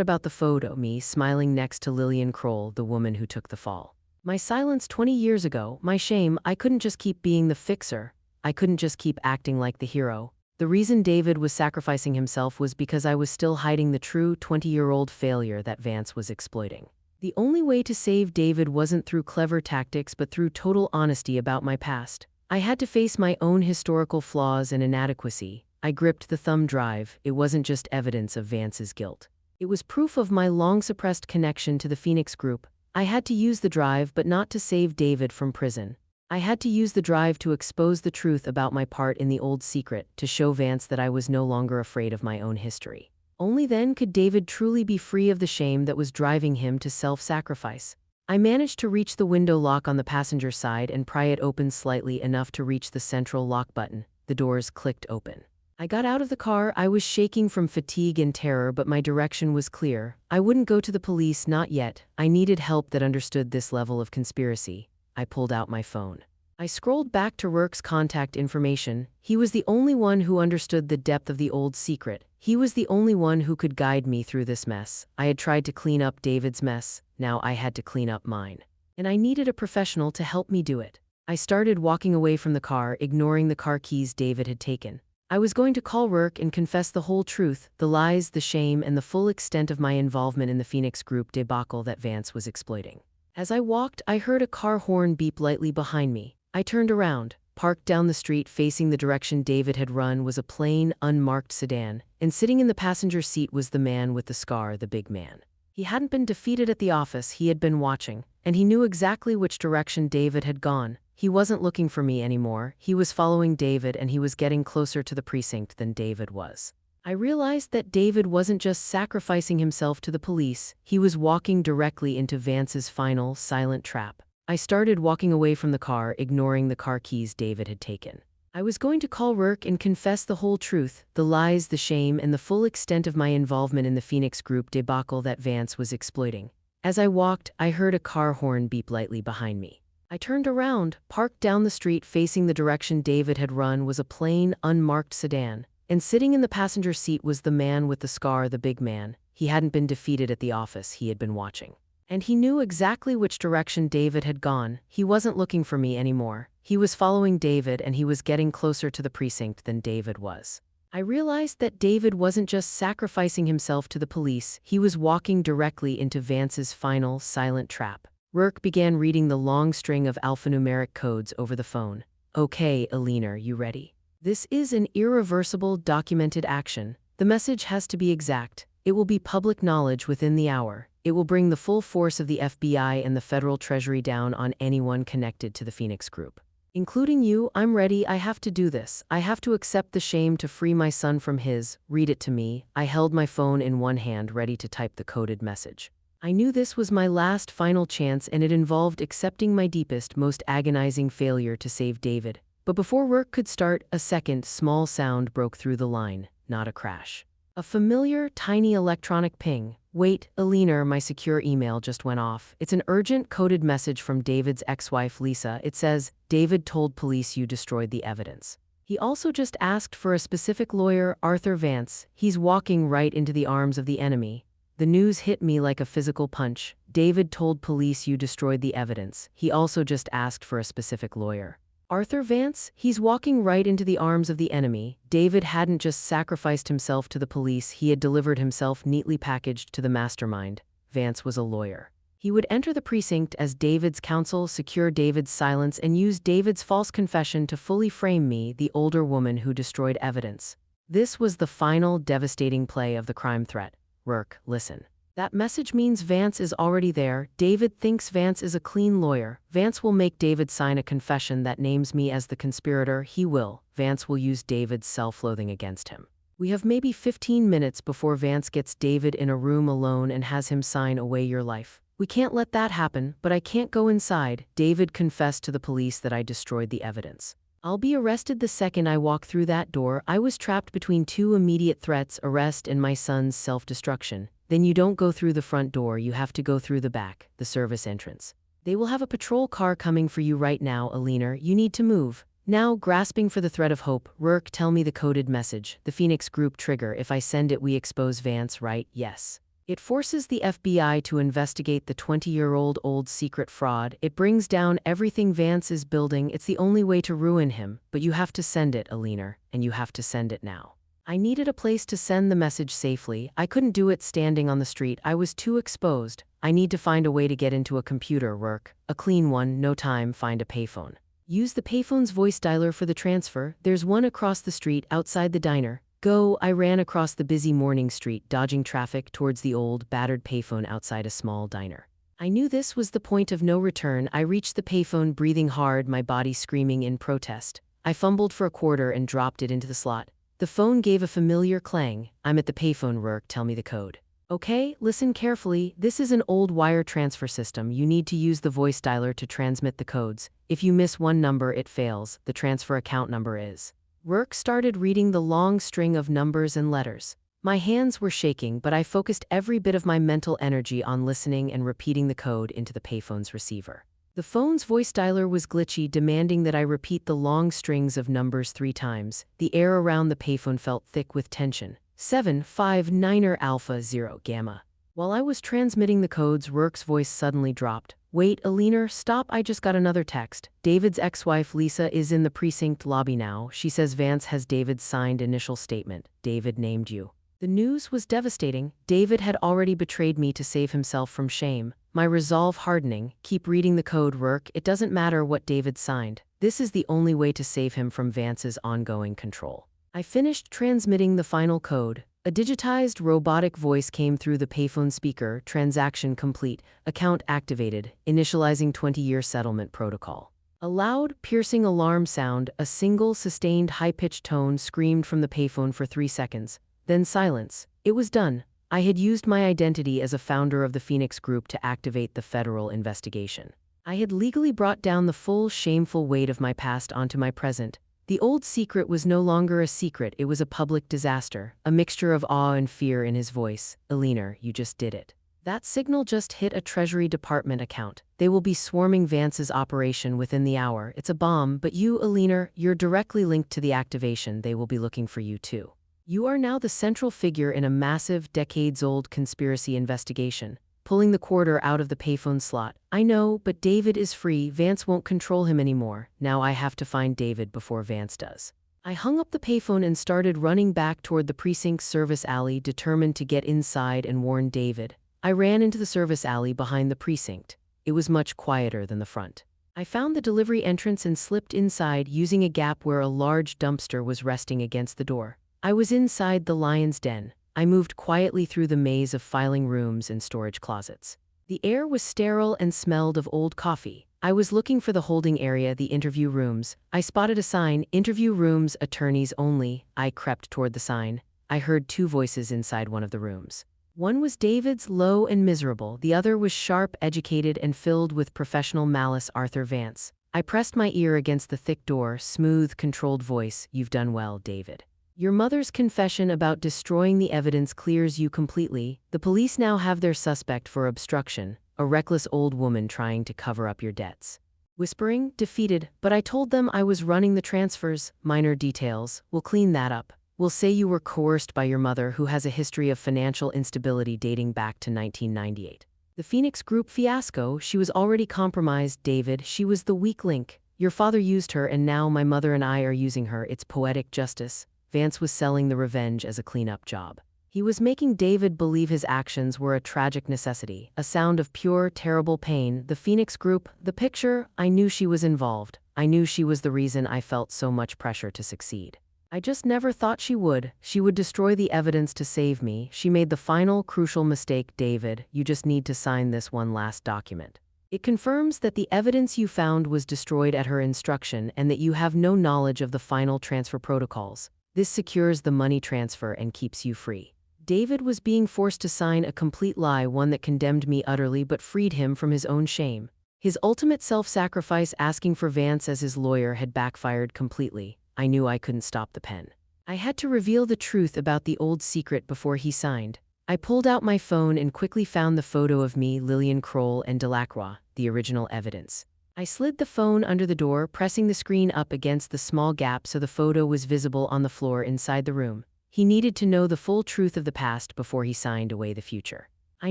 about the photo, me smiling next to Lillian Kroll, the woman who took the fall. My silence 20 years ago, my shame, I couldn't just keep being the fixer. I couldn't just keep acting like the hero. The reason David was sacrificing himself was because I was still hiding the true 20-year-old failure that Vance was exploiting. The only way to save David wasn't through clever tactics but through total honesty about my past. I had to face my own historical flaws and inadequacy. I gripped the thumb drive. It wasn't just evidence of Vance's guilt. It was proof of my long-suppressed connection to the Phoenix Group. I had to use the drive, but not to save David from prison. I had to use the drive to expose the truth about my part in the old secret, to show Vance that I was no longer afraid of my own history. Only then could David truly be free of the shame that was driving him to self-sacrifice. I managed to reach the window lock on the passenger side and pry it open slightly enough to reach the central lock button. The doors clicked open. I got out of the car. I was shaking from fatigue and terror, but my direction was clear. I wouldn't go to the police, not yet. I needed help that understood this level of conspiracy. I pulled out my phone. I scrolled back to Rourke's contact information. He was the only one who understood the depth of the old secret. He was the only one who could guide me through this mess. I had tried to clean up David's mess. Now I had to clean up mine. And I needed a professional to help me do it. I started walking away from the car, ignoring the car keys David had taken. I was going to call Rourke and confess the whole truth, the lies, the shame, and the full extent of my involvement in the Phoenix Group debacle that Vance was exploiting. As I walked, I heard a car horn beep lightly behind me. I turned around. Parked down the street facing the direction David had run was a plain, unmarked sedan, and sitting in the passenger seat was the man with the scar, the big man. He hadn't been defeated at the office. He had been watching, and he knew exactly which direction David had gone. He wasn't looking for me anymore. He was following David, and he was getting closer to the precinct than David was. I realized that David wasn't just sacrificing himself to the police. He was walking directly into Vance's final, silent trap. I started walking away from the car, ignoring the car keys David had taken. I was going to call Rourke and confess the whole truth, the lies, the shame, and the full extent of my involvement in the Phoenix Group debacle that Vance was exploiting. As I walked, I heard a car horn beep lightly behind me. I turned around. Parked down the street facing the direction David had run was a plain, unmarked sedan, and sitting in the passenger seat was the man with the scar, the big man. He hadn't been defeated at the office. He had been watching. And he knew exactly which direction David had gone. He wasn't looking for me anymore. He was following David, and he was getting closer to the precinct than David was. I realized that David wasn't just sacrificing himself to the police. He was walking directly into Vance's final, silent trap. Rourke began reading the long string of alphanumeric codes over the phone. "Okay, Eleanor, you ready? This is an irreversible, documented action. The message has to be exact. It will be public knowledge within the hour. It will bring the full force of the FBI and the Federal Treasury down on anyone connected to the Phoenix Group. Including you. I'm ready. I have to do this. I have to accept the shame to free my son from his. Read it to me." I held my phone in one hand, ready to type the coded message. I knew this was my last, final chance, and it involved accepting my deepest, most agonizing failure to save David. But before Rourke could start, a second, small sound broke through the line. Not a crash. A familiar, tiny electronic ping. "Wait, Eleanor, my secure email just went off. It's an urgent, coded message from David's ex-wife, Lisa. It says, 'David told police you destroyed the evidence. He also just asked for a specific lawyer, Arthur Vance. He's walking right into the arms of the enemy.'" The news hit me like a physical punch. "David told police you destroyed the evidence. He also just asked for a specific lawyer. Arthur Vance? He's walking right into the arms of the enemy." David hadn't just sacrificed himself to the police, he had delivered himself neatly packaged to the mastermind. Vance was a lawyer. He would enter the precinct as David's counsel, secure David's silence, and use David's false confession to fully frame me, the older woman who destroyed evidence. This was the final, devastating play of the crime threat. "Rourke, listen. That message means Vance is already there. David thinks Vance is a clean lawyer. Vance will make David sign a confession that names me as the conspirator. He will. Vance will use David's self-loathing against him. We have maybe 15 minutes before Vance gets David in a room alone and has him sign away your life. We can't let that happen, but I can't go inside. David confessed to the police that I destroyed the evidence. I'll be arrested the second I walk through that door. I was trapped between two immediate threats, arrest and my son's self-destruction. Then you don't go through the front door, you have to go through the back, the service entrance. They will have a patrol car coming for you right now, Eleanor. You need to move. Now, grasping for the thread of hope, Rourke, tell me the coded message. The Phoenix Group trigger. If I send it, we expose Vance, right? Yes. It forces the FBI to investigate the 20-year-old old secret fraud. It brings down everything Vance is building. It's the only way to ruin him. But you have to send it, Eleanor, and you have to send it now. I needed a place to send the message safely. I couldn't do it standing on the street. I was too exposed. I need to find a way to get into a computer, Rourke. A clean one, no time, find a payphone. Use the payphone's voice dialer for the transfer. There's one across the street outside the diner. Go. I ran across the busy morning street, dodging traffic towards the old, battered payphone outside a small diner. I knew this was the point of no return. I reached the payphone, breathing hard, my body screaming in protest. I fumbled for a quarter and dropped it into the slot. The phone gave a familiar clang. I'm at the payphone, Rourke, tell me the code. Okay, listen carefully. This is an old wire transfer system. You need to use the voice dialer to transmit the codes. If you miss one number, it fails. The transfer account number is. Rourke started reading the long string of numbers and letters. My hands were shaking, but I focused every bit of my mental energy on listening and repeating the code into the payphone's receiver. The phone's voice dialer was glitchy, demanding that I repeat the long strings of numbers 3 times. The air around the payphone felt thick with tension. 759er Alpha 0 Gamma. While I was transmitting the codes, Rourke's voice suddenly dropped. Wait, Eleanor, stop, I just got another text. David's ex-wife Lisa is in the precinct lobby now. She says Vance has David's signed initial statement. David named you. The news was devastating. David had already betrayed me to save himself from shame. My resolve hardening. Keep reading the code, Rourke. It doesn't matter what David signed. This is the only way to save him from Vance's ongoing control. I finished transmitting the final code. A digitized robotic voice came through the payphone speaker. Transaction complete. Account activated. Initializing 20-year settlement protocol. A loud, piercing alarm sound, a single, sustained, high-pitched tone screamed from the payphone for 3 seconds. Then silence. It was done. I had used my identity as a founder of the Phoenix Group to activate the federal investigation. I had legally brought down the full, shameful weight of my past onto my present. The old secret was no longer a secret, it was a public disaster, a mixture of awe and fear in his voice. Eleanor, you just did it. That signal just hit a Treasury Department account. They will be swarming Vance's operation within the hour. It's a bomb, but you, Eleanor, you're directly linked to the activation. They will be looking for you too. You are now the central figure in a massive, decades-old conspiracy investigation. Pulling the quarter out of the payphone slot. I know, but David is free. Vance won't control him anymore. Now I have to find David before Vance does. I hung up the payphone and started running back toward the precinct's service alley, determined to get inside and warn David. I ran into the service alley behind the precinct. It was much quieter than the front. I found the delivery entrance and slipped inside, using a gap where a large dumpster was resting against the door. I was inside the lion's den. I moved quietly through the maze of filing rooms and storage closets. The air was sterile and smelled of old coffee. I was looking for the holding area, the interview rooms. I spotted a sign, interview rooms, attorneys only. I crept toward the sign. I heard 2 voices inside one of the rooms. One was David's, low and miserable. The other was sharp, educated, and filled with professional malice, Arthur Vance. I pressed my ear against the thick door, smooth, controlled voice. You've done well, David. Your mother's confession about destroying the evidence clears you completely. The police now have their suspect for obstruction, a reckless old woman trying to cover up your debts. Whispering, defeated, but I told them I was running the transfers. Minor details. We'll clean that up. We'll say you were coerced by your mother, who has a history of financial instability dating back to 1998. The Phoenix Group fiasco, she was already compromised, David. She was the weak link. Your father used her, and now my mother and I are using her. It's poetic justice. Vance was selling the revenge as a cleanup job. He was making David believe his actions were a tragic necessity, a sound of pure, terrible pain. The Phoenix Group, the picture, I knew she was involved. I knew she was the reason I felt so much pressure to succeed. I just never thought she would. She would destroy the evidence to save me. She made the final, crucial mistake. David, you just need to sign this one last document. It confirms that the evidence you found was destroyed at her instruction and that you have no knowledge of the final transfer protocols. This secures the money transfer and keeps you free. David was being forced to sign a complete lie, one that condemned me utterly but freed him from his own shame. His ultimate self-sacrifice, asking for Vance as his lawyer, had backfired completely. I knew I couldn't stop the pen. I had to reveal the truth about the old secret before he signed. I pulled out my phone and quickly found the photo of me, Lillian Kroll, and Delacroix, the original evidence. I slid the phone under the door, pressing the screen up against the small gap so the photo was visible on the floor inside the room. He needed to know the full truth of the past before he signed away the future. I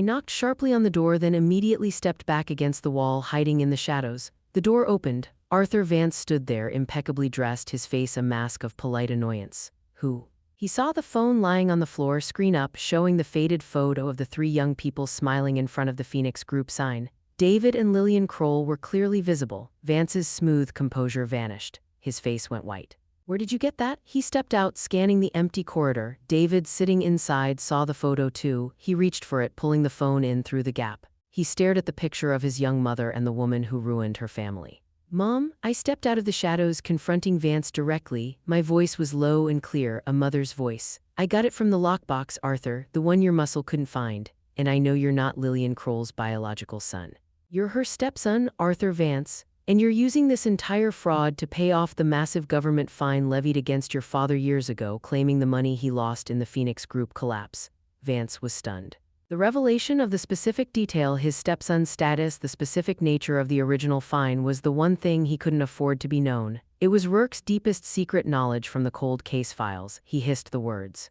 knocked sharply on the door, then immediately stepped back against the wall, hiding in the shadows. The door opened. Arthur Vance stood there, impeccably dressed, his face a mask of polite annoyance. Who? He saw the phone lying on the floor, screen up, showing the faded photo of the three young people smiling in front of the Phoenix Group sign. David and Lillian Kroll were clearly visible. Vance's smooth composure vanished. His face went white. Where did you get that? He stepped out, scanning the empty corridor. David, sitting inside, saw the photo too. He reached for it, pulling the phone in through the gap. He stared at the picture of his young mother and the woman who ruined her family. Mom, I stepped out of the shadows, confronting Vance directly. My voice was low and clear, a mother's voice. I got it from the lockbox, Arthur, the one your muscle couldn't find. And I know you're not Lillian Kroll's biological son. You're her stepson, Arthur Vance. And you're using this entire fraud to pay off the massive government fine levied against your father years ago, claiming the money he lost in the Phoenix Group collapse. Vance was stunned. The revelation of the specific detail, his stepson's status, the specific nature of the original fine, was the one thing he couldn't afford to be known. It was Rourke's deepest secret knowledge from the cold case files. He hissed the words.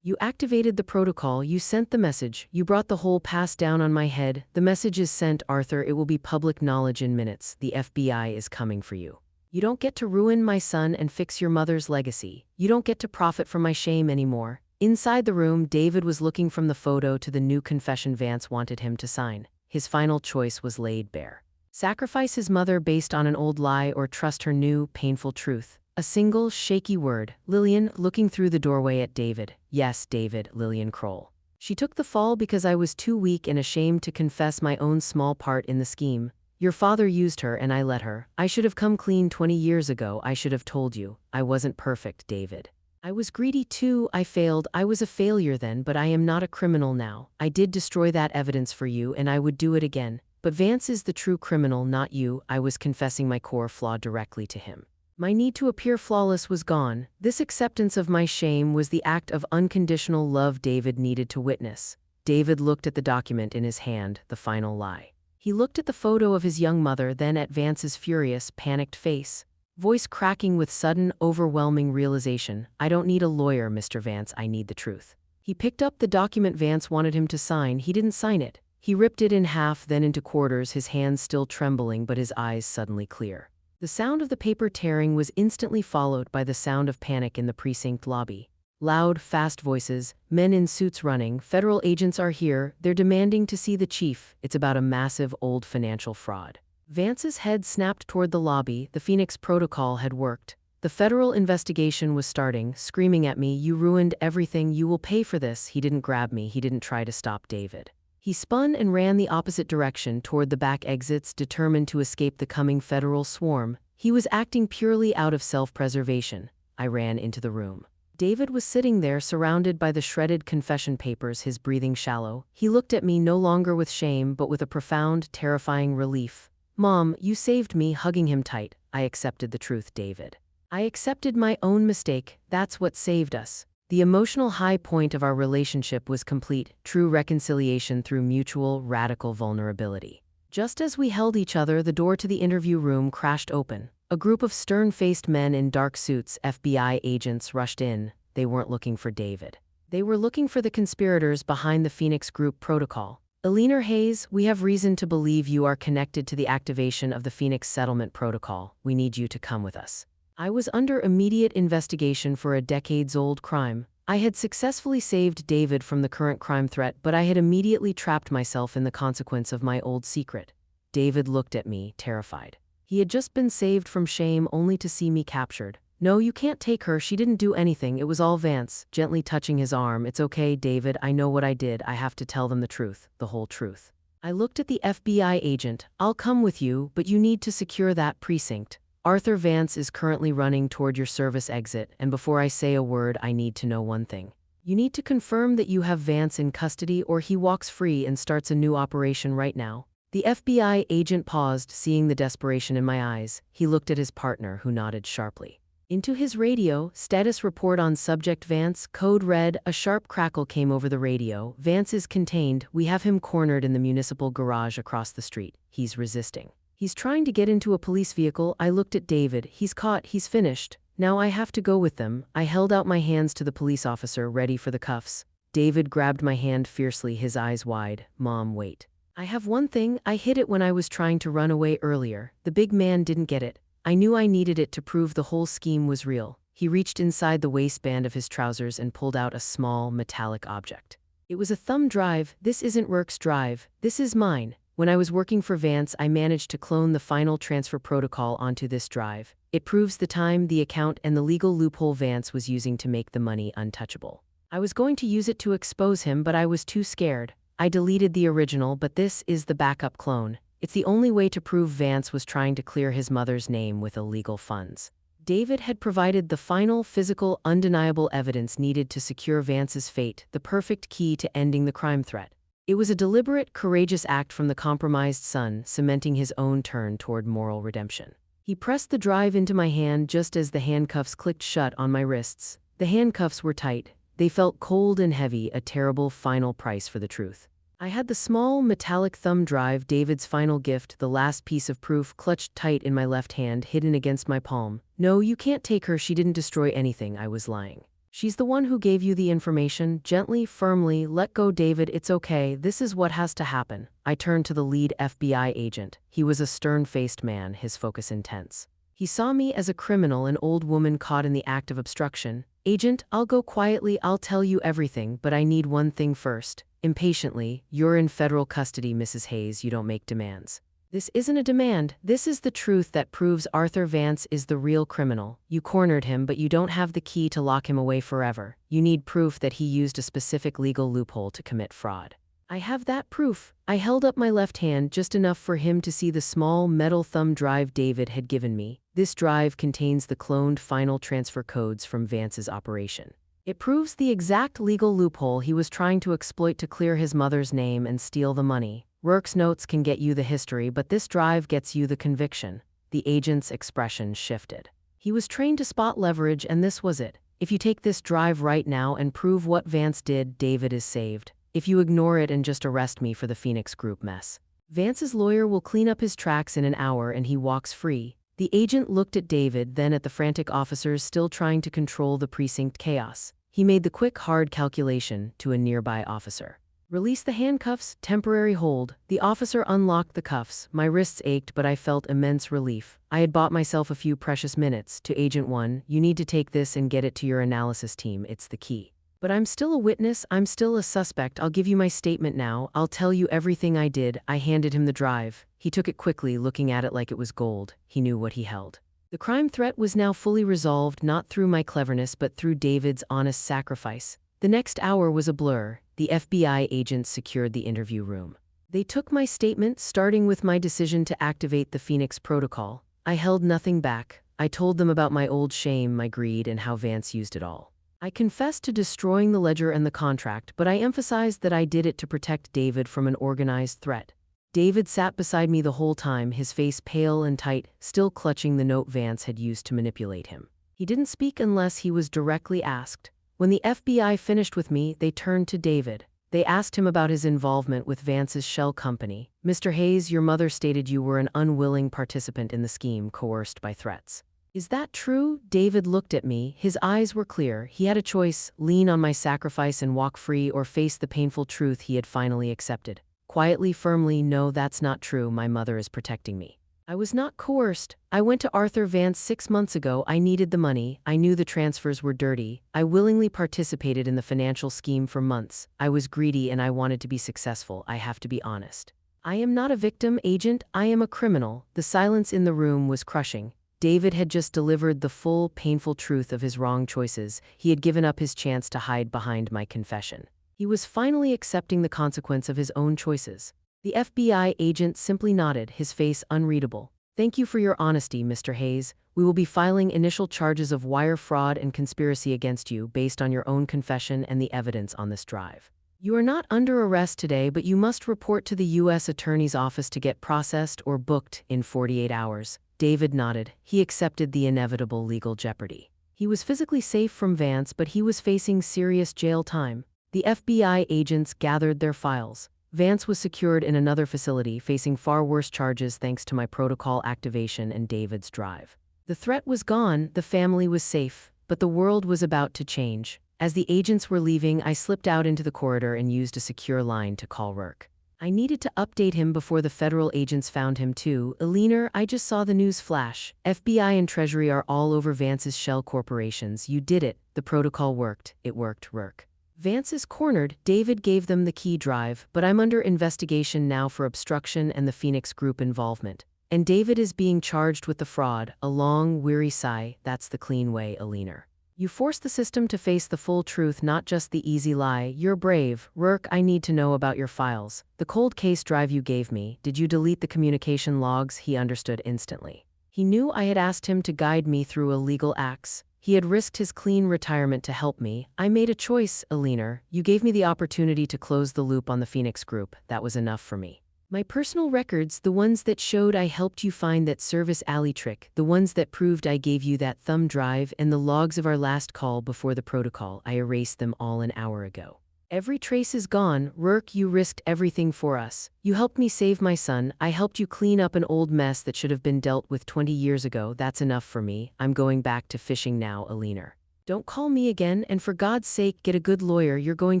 You activated the protocol, you sent the message, you brought the whole past down on my head. The message is sent, Arthur, it will be public knowledge in minutes. The FBI is coming for you. You don't get to ruin my son and fix your mother's legacy. You don't get to profit from my shame anymore. Inside the room, David was looking from the photo to the new confession Vance wanted him to sign. His final choice was laid bare. Sacrifice his mother based on an old lie or trust her new, painful truth. A single, shaky word. Lillian, looking through the doorway at David. Yes, David, Lillian Kroll. She took the fall because I was too weak and ashamed to confess my own small part in the scheme. Your father used her and I let her. I should have come clean 20 years ago. I should have told you. I wasn't perfect, David. I was greedy too. I failed. I was a failure then, but I am not a criminal now. I did destroy that evidence for you and I would do it again. But Vance is the true criminal, not you. I was confessing my core flaw directly to him. My need to appear flawless was gone. This acceptance of my shame was the act of unconditional love David needed to witness. David looked at the document in his hand, the final lie. He looked at the photo of his young mother, then at Vance's furious, panicked face. Voice cracking with sudden, overwhelming realization. I don't need a lawyer, Mr. Vance, I need the truth. He picked up the document Vance wanted him to sign. He didn't sign it. He ripped it in half, then into quarters, his hands still trembling but his eyes suddenly clear. The sound of the paper tearing was instantly followed by the sound of panic in the precinct lobby. Loud, fast voices, men in suits running. Federal agents are here. They're demanding to see the chief. It's about a massive, old financial fraud. Vance's head snapped toward the lobby. The Phoenix protocol had worked. The federal investigation was starting, screaming at me, you ruined everything, you will pay for this. He didn't grab me. He didn't try to stop David. He spun and ran the opposite direction toward the back exits, determined to escape the coming federal swarm. He was acting purely out of self-preservation. I ran into the room. David was sitting there, surrounded by the shredded confession papers, his breathing shallow. He looked at me no longer with shame, but with a profound, terrifying relief. Mom, you saved me, hugging him tight. I accepted the truth, David. I accepted my own mistake. That's what saved us. The emotional high point of our relationship was complete, true reconciliation through mutual, radical vulnerability. Just as we held each other, the door to the interview room crashed open. A group of stern-faced men in dark suits, FBI agents, rushed in. They weren't looking for David. They were looking for the conspirators behind the Phoenix Group protocol. Eleanor Hayes, we have reason to believe you are connected to the activation of the Phoenix Settlement Protocol. We need you to come with us. I was under immediate investigation for a decades-old crime. I had successfully saved David from the current crime threat, but I had immediately trapped myself in the consequence of my old secret. David looked at me, terrified. He had just been saved from shame only to see me captured. No, you can't take her. She didn't do anything. It was all Vance, gently touching his arm. It's okay, David. I know what I did. I have to tell them the truth, the whole truth. I looked at the FBI agent. I'll come with you, but you need to secure that precinct. Arthur Vance is currently running toward your service exit, and before I say a word, I need to know one thing. You need to confirm that you have Vance in custody or he walks free and starts a new operation right now. The FBI agent paused, seeing the desperation in my eyes. He looked at his partner, who nodded sharply. Into his radio, status report on subject Vance, code red. A sharp crackle came over the radio. Vance is contained. We have him cornered in the municipal garage across the street. He's resisting. He's trying to get into a police vehicle. I looked at David. He's caught. He's finished. Now I have to go with them. I held out my hands to the police officer, ready for the cuffs. David grabbed my hand fiercely, his eyes wide. Mom, wait. I have one thing. I hid it when I was trying to run away earlier. The big man didn't get it. I knew I needed it to prove the whole scheme was real. He reached inside the waistband of his trousers and pulled out a small, metallic object. It was a thumb drive. This isn't Rourke's drive. This is mine. When I was working for Vance, I managed to clone the final transfer protocol onto this drive. It proves the time, the account, and the legal loophole Vance was using to make the money untouchable. I was going to use it to expose him, but I was too scared. I deleted the original, but this is the backup clone. It's the only way to prove Vance was trying to clear his mother's name with illegal funds. David had provided the final, physical, undeniable evidence needed to secure Vance's fate, the perfect key to ending the crime threat. It was a deliberate, courageous act from the compromised son, cementing his own turn toward moral redemption. He pressed the drive into my hand just as the handcuffs clicked shut on my wrists. The handcuffs were tight. They felt cold and heavy, a terrible final price for the truth. I had the small, metallic thumb drive, David's final gift, the last piece of proof, clutched tight in my left hand, hidden against my palm. No, you can't take her. She didn't destroy anything. I was lying. She's the one who gave you the information. Gently, firmly, let go, David. It's okay. This is what has to happen. I turned to the lead FBI agent. He was a stern-faced man, his focus intense. He saw me as a criminal, an old woman caught in the act of obstruction. Agent, I'll go quietly. I'll tell you everything, but I need one thing first. Impatiently, you're in federal custody, Mrs. Hayes. You don't make demands. This isn't a demand. This is the truth that proves Arthur Vance is the real criminal. You cornered him, but you don't have the key to lock him away forever. You need proof that he used a specific legal loophole to commit fraud. I have that proof. I held up my left hand just enough for him to see the small metal thumb drive David had given me. This drive contains the cloned final transfer codes from Vance's operation. It proves the exact legal loophole he was trying to exploit to clear his mother's name and steal the money. Rourke's notes can get you the history, but this drive gets you the conviction. The agent's expression shifted. He was trained to spot leverage, and this was it. If you take this drive right now and prove what Vance did, David is saved. If you ignore it and just arrest me for the Phoenix Group mess, Vance's lawyer will clean up his tracks in an hour and he walks free. The agent looked at David, then at the frantic officers still trying to control the precinct chaos. He made the quick, hard calculation to a nearby officer. Release the handcuffs, temporary hold. The officer unlocked the cuffs. My wrists ached, but I felt immense relief. I had bought myself a few precious minutes. To Agent 1, you need to take this and get it to your analysis team. It's the key. But I'm still a witness. I'm still a suspect. I'll give you my statement now. I'll tell you everything I did. I handed him the drive. He took it quickly, looking at it like it was gold. He knew what he held. The crime threat was now fully resolved, not through my cleverness but through David's honest sacrifice. The next hour was a blur. The FBI agents secured the interview room. They took my statement, starting with my decision to activate the Phoenix Protocol. I held nothing back. I told them about my old shame, my greed, and how Vance used it all. I confessed to destroying the ledger and the contract, but I emphasized that I did it to protect David from an organized threat. David sat beside me the whole time, his face pale and tight, still clutching the note Vance had used to manipulate him. He didn't speak unless he was directly asked. When the FBI finished with me, they turned to David. They asked him about his involvement with Vance's shell company. Mr. Hayes, your mother stated you were an unwilling participant in the scheme, coerced by threats. Is that true? David looked at me. His eyes were clear. He had a choice: lean on my sacrifice and walk free, or face the painful truth he had finally accepted. Quietly, firmly, no, that's not true. My mother is protecting me. I was not coerced. I went to Arthur Vance 6 months ago. I needed the money. I knew the transfers were dirty. I willingly participated in the financial scheme for months. I was greedy and I wanted to be successful. I have to be honest. I am not a victim, Agent. I am a criminal. The silence in the room was crushing. David had just delivered the full, painful truth of his wrong choices. He had given up his chance to hide behind my confession. He was finally accepting the consequence of his own choices. The FBI agent simply nodded, his face unreadable. Thank you for your honesty, Mr. Hayes. We will be filing initial charges of wire fraud and conspiracy against you based on your own confession and the evidence on this drive. You are not under arrest today, but you must report to the U.S. Attorney's Office to get processed or booked in 48 hours. David nodded. He accepted the inevitable legal jeopardy. He was physically safe from Vance, but he was facing serious jail time. The FBI agents gathered their files. Vance was secured in another facility, facing far worse charges thanks to my protocol activation and David's drive. The threat was gone, the family was safe, but the world was about to change. As the agents were leaving, I slipped out into the corridor and used a secure line to call Rourke. I needed to update him before the federal agents found him too. Eleanor, I just saw the news flash. FBI and Treasury are all over Vance's shell corporations. You did it. The protocol worked. It worked, Rourke. Vance is cornered. David gave them the key drive, but I'm under investigation now for obstruction and the Phoenix Group involvement. And David is being charged with the fraud. A long, weary sigh. That's the clean way, Eleanor. You force the system to face the full truth, not just the easy lie. You're brave. Rourke, I need to know about your files. The cold case drive you gave me. Did you delete the communication logs? He understood instantly. He knew I had asked him to guide me through illegal acts. He had risked his clean retirement to help me. I made a choice, Eleanor. You gave me the opportunity to close the loop on the Phoenix Group. That was enough for me. My personal records, the ones that showed I helped you find that service alley trick, the ones that proved I gave you that thumb drive, and the logs of our last call before the protocol, I erased them all an hour ago. Every trace is gone. Rourke, you risked everything for us. You helped me save my son. I helped you clean up an old mess that should have been dealt with 20 years ago. That's enough for me. I'm going back to fishing now, Eleanor. Don't call me again, and for God's sake, get a good lawyer. You're going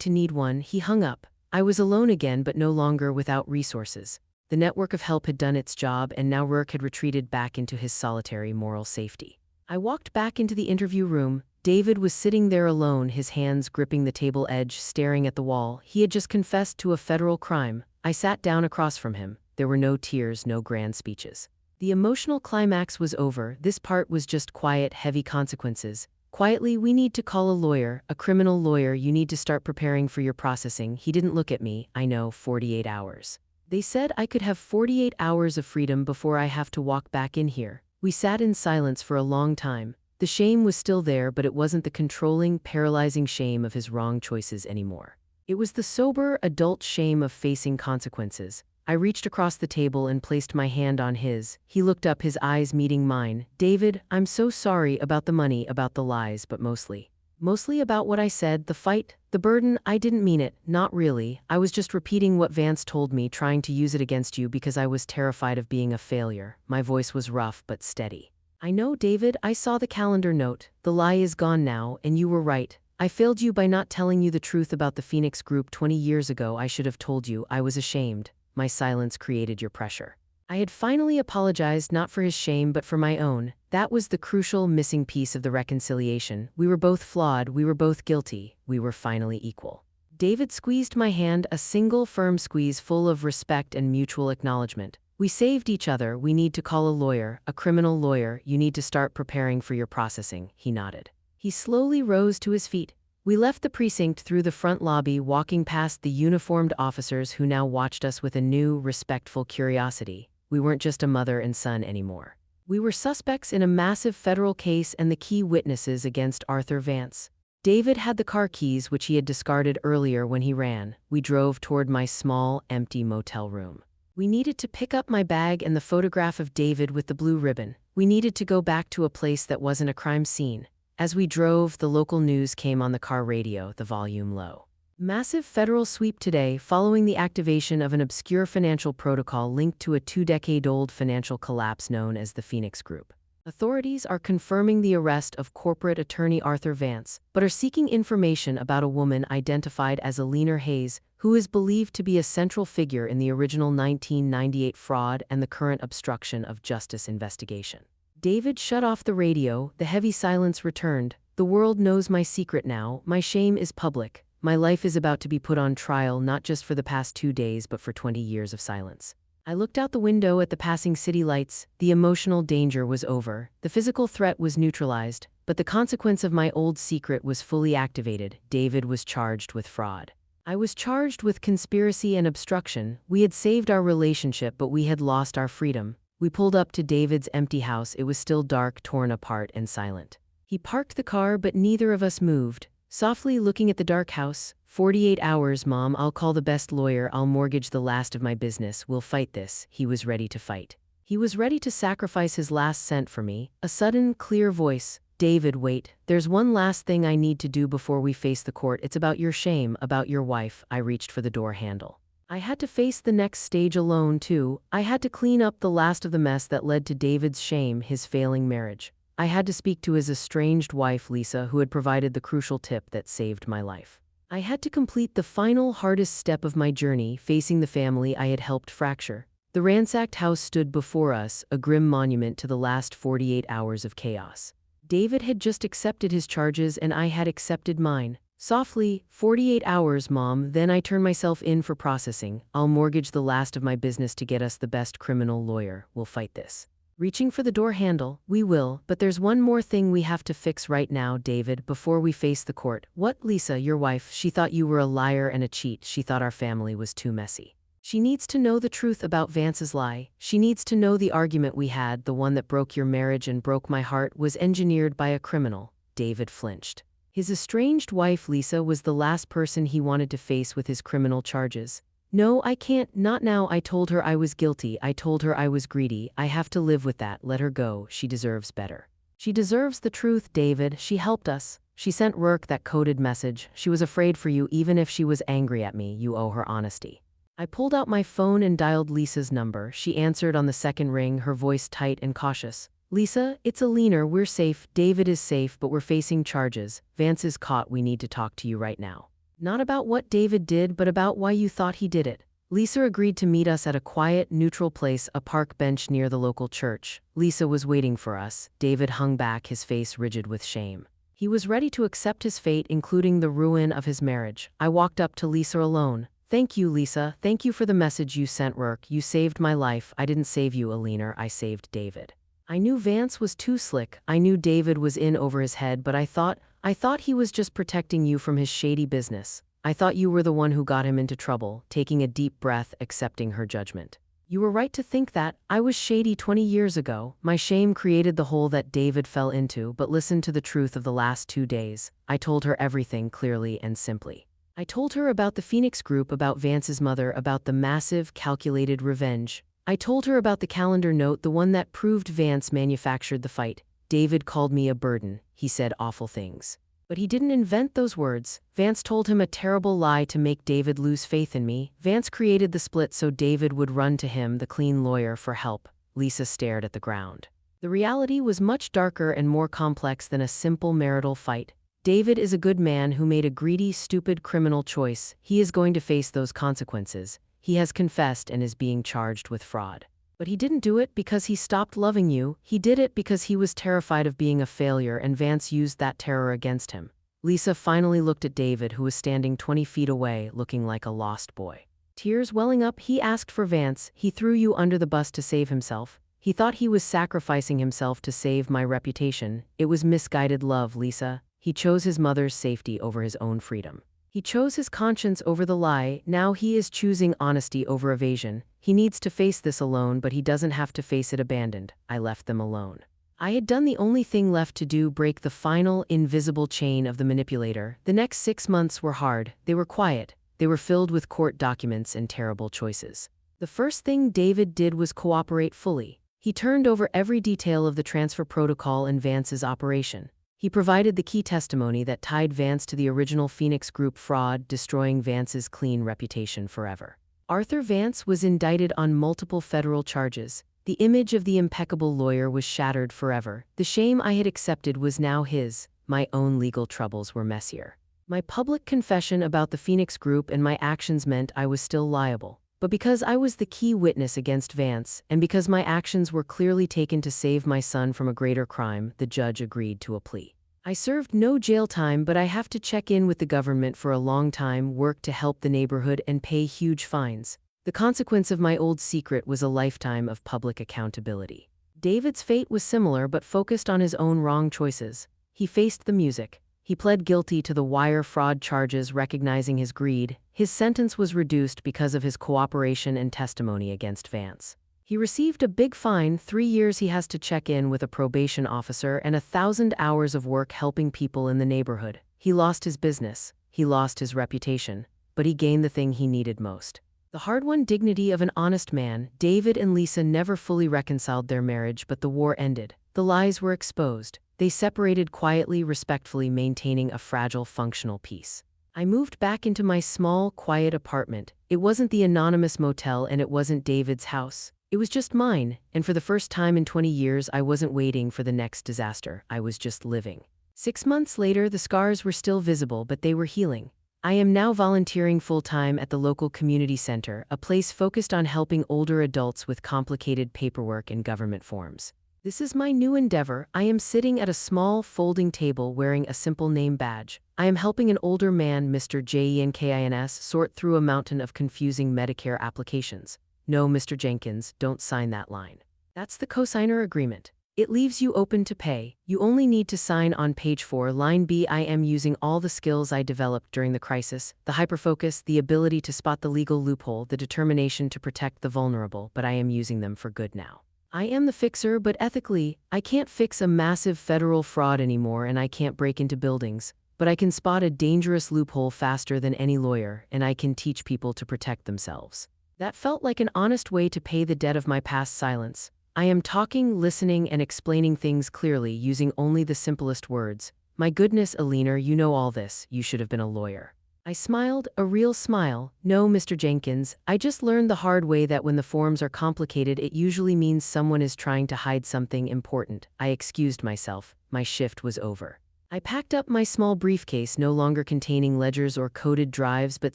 to need one. He hung up. I was alone again, but no longer without resources. The network of help had done its job, and now Rourke had retreated back into his solitary moral safety. I walked back into the interview room. David was sitting there alone, his hands gripping the table edge, staring at the wall. He had just confessed to a federal crime. I sat down across from him. There were no tears, no grand speeches. The emotional climax was over. This part was just quiet, heavy consequences. Quietly, we need to call a lawyer, a criminal lawyer. You need to start preparing for your processing. He didn't look at me. I know, 48 hours. They said I could have 48 hours of freedom before I have to walk back in here. We sat in silence for a long time. The shame was still there, but it wasn't the controlling, paralyzing shame of his wrong choices anymore. It was the sober, adult shame of facing consequences. I reached across the table and placed my hand on his. He looked up, his eyes meeting mine. David, I'm so sorry about the money, about the lies, but mostly about what I said, the fight, the burden. I didn't mean it, not really. I was just repeating what Vance told me, trying to use it against you because I was terrified of being a failure. My voice was rough but steady. I know, David, I saw the calendar note. The lie is gone now, and you were right. I failed you by not telling you the truth about the Phoenix Group 20 years ago. I should have told you. I was ashamed. My silence created your pressure. I had finally apologized, not for his shame but for my own. That was the crucial missing piece of the reconciliation. We were both flawed, we were both guilty, we were finally equal. David squeezed my hand, a single firm squeeze full of respect and mutual acknowledgement. We saved each other. We need to call a lawyer, a criminal lawyer. You need to start preparing for your processing. He nodded. He slowly rose to his feet. We left the precinct through the front lobby, walking past the uniformed officers who now watched us with a new, respectful curiosity. We weren't just a mother and son anymore. We were suspects in a massive federal case and the key witnesses against Arthur Vance. David had the car keys, which he had discarded earlier when he ran. We drove toward my small, empty motel room. We needed to pick up my bag and the photograph of David with the blue ribbon. We needed to go back to a place that wasn't a crime scene. As we drove, the local news came on the car radio, the volume low. Massive federal sweep today following the activation of an obscure financial protocol linked to a 2-decade-old financial collapse known as the Phoenix Group. Authorities are confirming the arrest of corporate attorney Arthur Vance, but are seeking information about a woman identified as Eleanor Hayes, who is believed to be a central figure in the original 1998 fraud and the current obstruction of justice investigation. David shut off the radio. The heavy silence returned. The world knows my secret now. My shame is public. My life is about to be put on trial, not just for the past 2 days, but for 20 years of silence. I looked out the window at the passing city lights. The emotional danger was over. The physical threat was neutralized, but the consequence of my old secret was fully activated. David was charged with fraud. I was charged with conspiracy and obstruction. We had saved our relationship, but we had lost our freedom. We pulled up to David's empty house. It was still dark, torn apart, and silent. He parked the car, but neither of us moved. Softly looking at the dark house, 48 hours, Mom, I'll call the best lawyer, I'll mortgage the last of my business, we'll fight this. He was ready to fight. He was ready to sacrifice his last cent for me. A sudden, clear voice. David, wait. There's one last thing I need to do before we face the court. It's about your shame, about your wife. I reached for the door handle. I had to face the next stage alone, too. I had to clean up the last of the mess that led to David's shame, his failing marriage. I had to speak to his estranged wife, Lisa, who had provided the crucial tip that saved my life. I had to complete the final, hardest step of my journey, facing the family I had helped fracture. The ransacked house stood before us, a grim monument to the last 48 hours of chaos. David had just accepted his charges and I had accepted mine. Softly, 48 hours, Mom, then I turn myself in for processing. I'll mortgage the last of my business to get us the best criminal lawyer. We'll fight this. Reaching for the door handle, we will, but there's one more thing we have to fix right now, David, before we face the court. What, Lisa, your wife, she thought you were a liar and a cheat. She thought our family was too messy. She needs to know the truth about Vance's lie. She needs to know the argument we had, the one that broke your marriage and broke my heart, was engineered by a criminal. David flinched. His estranged wife, Lisa, was the last person he wanted to face with his criminal charges. No, I can't, not now. I told her I was guilty. I told her I was greedy. I have to live with that. Let her go. She deserves better. She deserves the truth, David. She helped us. She sent Rourke that coded message. She was afraid for you even if she was angry at me. You owe her honesty. I pulled out my phone and dialed Lisa's number. She answered on the second ring, her voice tight and cautious. Lisa, it's Eleanor. We're safe. David is safe, but we're facing charges. Vance is caught. We need to talk to you right now. Not about what David did, but about why you thought he did it. Lisa agreed to meet us at a quiet, neutral place, a park bench near the local church. Lisa was waiting for us. David hung back, his face rigid with shame. He was ready to accept his fate, including the ruin of his marriage. I walked up to Lisa alone. Thank you, Lisa. Thank you for the message you sent, Rourke. You saved my life. I didn't save you, Eleanor. I saved David. I knew Vance was too slick. I knew David was in over his head, but I thought he was just protecting you from his shady business. I thought you were the one who got him into trouble. Taking a deep breath, accepting her judgment. You were right to think that. I was shady 20 years ago. My shame created the hole that David fell into, but listen to the truth of the last 2 days. I told her everything clearly and simply. I told her about the Phoenix Group, about Vance's mother, about the massive, calculated revenge. I told her about the calendar note, the one that proved Vance manufactured the fight. David called me a burden. He said awful things. But he didn't invent those words. Vance told him a terrible lie to make David lose faith in me. Vance created the split so David would run to him, the clean lawyer, for help. Lisa stared at the ground. The reality was much darker and more complex than a simple marital fight. David is a good man who made a greedy, stupid criminal choice. He is going to face those consequences. He has confessed and is being charged with fraud. But he didn't do it because he stopped loving you. He did it because he was terrified of being a failure, and Vance used that terror against him. Lisa finally looked at David, who was standing 20 feet away, looking like a lost boy. Tears welling up, he asked for Vance. He threw you under the bus to save himself. He thought he was sacrificing himself to save my reputation. It was misguided love, Lisa. He chose his mother's safety over his own freedom. He chose his conscience over the lie. Now he is choosing honesty over evasion. He needs to face this alone, but he doesn't have to face it abandoned. I left them alone. I had done the only thing left to do, break the final, invisible chain of the manipulator. The next 6 months were hard. They were quiet. They were filled with court documents and terrible choices. The first thing David did was cooperate fully. He turned over every detail of the transfer protocol and Vance's operation. He provided the key testimony that tied Vance to the original Phoenix Group fraud, destroying Vance's clean reputation forever. Arthur Vance was indicted on multiple federal charges. The image of the impeccable lawyer was shattered forever. The shame I had accepted was now his. My own legal troubles were messier. My public confession about the Phoenix Group and my actions meant I was still liable. But because I was the key witness against Vance, and because my actions were clearly taken to save my son from a greater crime, the judge agreed to a plea. I served no jail time, but I have to check in with the government for a long time, work to help the neighborhood, and pay huge fines. The consequence of my old secret was a lifetime of public accountability. David's fate was similar but focused on his own wrong choices. He faced the music. He pled guilty to the wire fraud charges, recognizing his greed. His sentence was reduced because of his cooperation and testimony against Vance. He received a big fine, 3 years he has to check in with a probation officer, and 1,000 hours of work helping people in the neighborhood. He lost his business, he lost his reputation, but he gained the thing he needed most. The hard-won dignity of an honest man. David and Lisa never fully reconciled their marriage, but the war ended. The lies were exposed. They separated quietly, respectfully, maintaining a fragile, functional peace. I moved back into my small, quiet apartment. It wasn't the anonymous motel, and it wasn't David's house. It was just mine, and for the first time in 20 years, I wasn't waiting for the next disaster. I was just living. 6 months later, the scars were still visible, but they were healing. I am now volunteering full-time at the local community center, a place focused on helping older adults with complicated paperwork and government forms. This is my new endeavor. I am sitting at a small folding table wearing a simple name badge. I am helping an older man, Mr. Jenkins, sort through a mountain of confusing Medicare applications. No, Mr. Jenkins, don't sign that line. That's the cosigner agreement. It leaves you open to pay. You only need to sign on page 4, line B. I am using all the skills I developed during the crisis, the hyperfocus, the ability to spot the legal loophole, the determination to protect the vulnerable, but I am using them for good now. I am the fixer, but ethically, I can't fix a massive federal fraud anymore, and I can't break into buildings, but I can spot a dangerous loophole faster than any lawyer, and I can teach people to protect themselves. That felt like an honest way to pay the debt of my past silence. I am talking, listening, and explaining things clearly, using only the simplest words. My goodness, Eleanor, you know all this. You should have been a lawyer. I smiled, a real smile. No, Mr. Jenkins, I just learned the hard way that when the forms are complicated, it usually means someone is trying to hide something important. I excused myself. My shift was over. I packed up my small briefcase, no longer containing ledgers or coded drives, but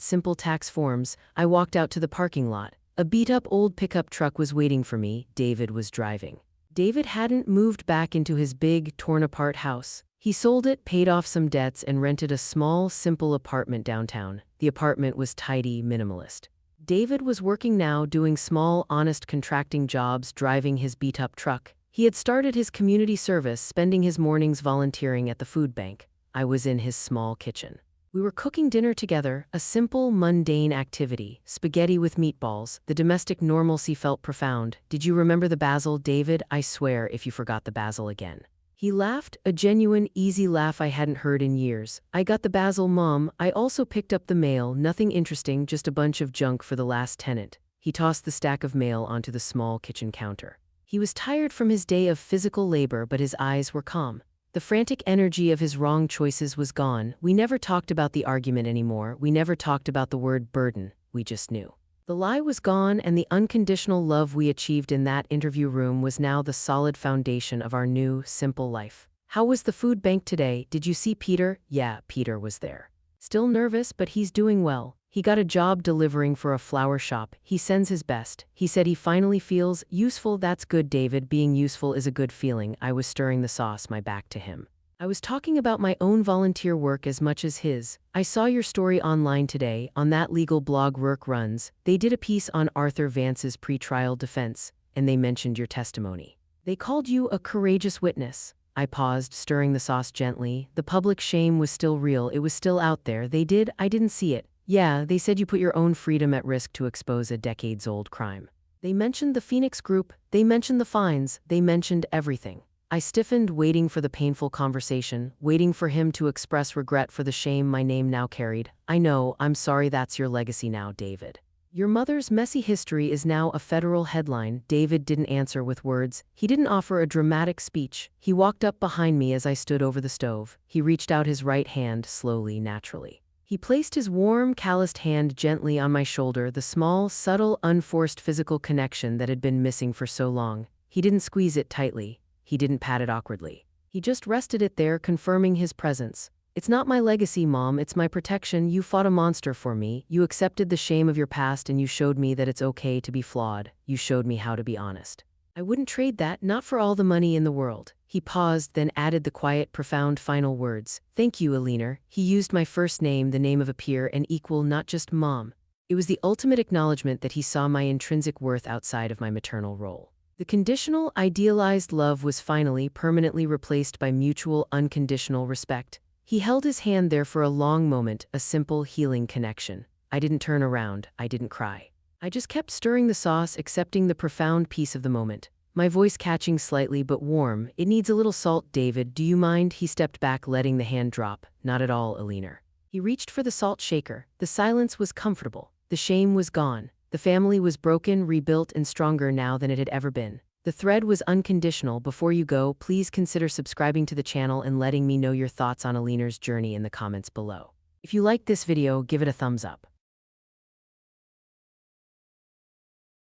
simple tax forms. I walked out to the parking lot. A beat-up old pickup truck was waiting for me. David was driving. David hadn't moved back into his big, torn-apart house. He sold it, paid off some debts, and rented a small, simple apartment downtown. The apartment was tidy, minimalist. David was working now, doing small, honest contracting jobs, driving his beat-up truck. He had started his community service, spending his mornings volunteering at the food bank. I was in his small kitchen. We were cooking dinner together, a simple, mundane activity, spaghetti with meatballs. The domestic normalcy felt profound. Did you remember the basil, David? I swear if you forgot the basil again. He laughed, a genuine, easy laugh I hadn't heard in years. I got the basil, Mom. I also picked up the mail, nothing interesting, just a bunch of junk for the last tenant. He tossed the stack of mail onto the small kitchen counter. He was tired from his day of physical labor, but his eyes were calm. The frantic energy of his wrong choices was gone. We never talked about the argument anymore. We never talked about the word burden. We just knew. The lie was gone, and the unconditional love we achieved in that interview room was now the solid foundation of our new, simple life. How was the food bank today? Did you see Peter? Yeah, Peter was there. Still nervous, but he's doing well. He got a job delivering for a flower shop. He sends his best. He said he finally feels useful. That's good, David. Being useful is a good feeling. I was stirring the sauce, my back to him. I was talking about my own volunteer work as much as his. I saw your story online today, on that legal blog Work Runs. They did a piece on Arthur Vance's pretrial defense, and they mentioned your testimony. They called you a courageous witness. I paused, stirring the sauce gently. The public shame was still real. It was still out there. I didn't see it. Yeah, they said you put your own freedom at risk to expose a decades-old crime. They mentioned the Phoenix Group, they mentioned the fines, they mentioned everything. I stiffened, waiting for the painful conversation, waiting for him to express regret for the shame my name now carried. I know, I'm sorry, that's your legacy now, David. Your mother's messy history is now a federal headline. David didn't answer with words. He didn't offer a dramatic speech. He walked up behind me as I stood over the stove. He reached out his right hand, slowly, naturally. He placed his warm, calloused hand gently on my shoulder, the small, subtle, unforced physical connection that had been missing for so long. He didn't squeeze it tightly. He didn't pat it awkwardly. He just rested it there, confirming his presence. It's not my legacy, Mom, it's my protection. You fought a monster for me. You accepted the shame of your past, and you showed me that it's okay to be flawed. You showed me how to be honest. I wouldn't trade that, not for all the money in the world. He paused, then added the quiet, profound final words. Thank you, Eleanor. He used my first name, the name of a peer, and equal, not just Mom. It was the ultimate acknowledgement that he saw my intrinsic worth outside of my maternal role. The conditional, idealized love was finally, permanently replaced by mutual, unconditional respect. He held his hand there for a long moment, a simple, healing connection. I didn't turn around. I didn't cry. I just kept stirring the sauce, accepting the profound peace of the moment. My voice catching slightly but warm. It needs a little salt, David. Do you mind? He stepped back, letting the hand drop. Not at all, Eleanor. He reached for the salt shaker. The silence was comfortable. The shame was gone. The family was broken, rebuilt, and stronger now than it had ever been. The thread was unconditional. Before you go, please consider subscribing to the channel and letting me know your thoughts on Eleanor's journey in the comments below. If you liked this video, give it a thumbs up.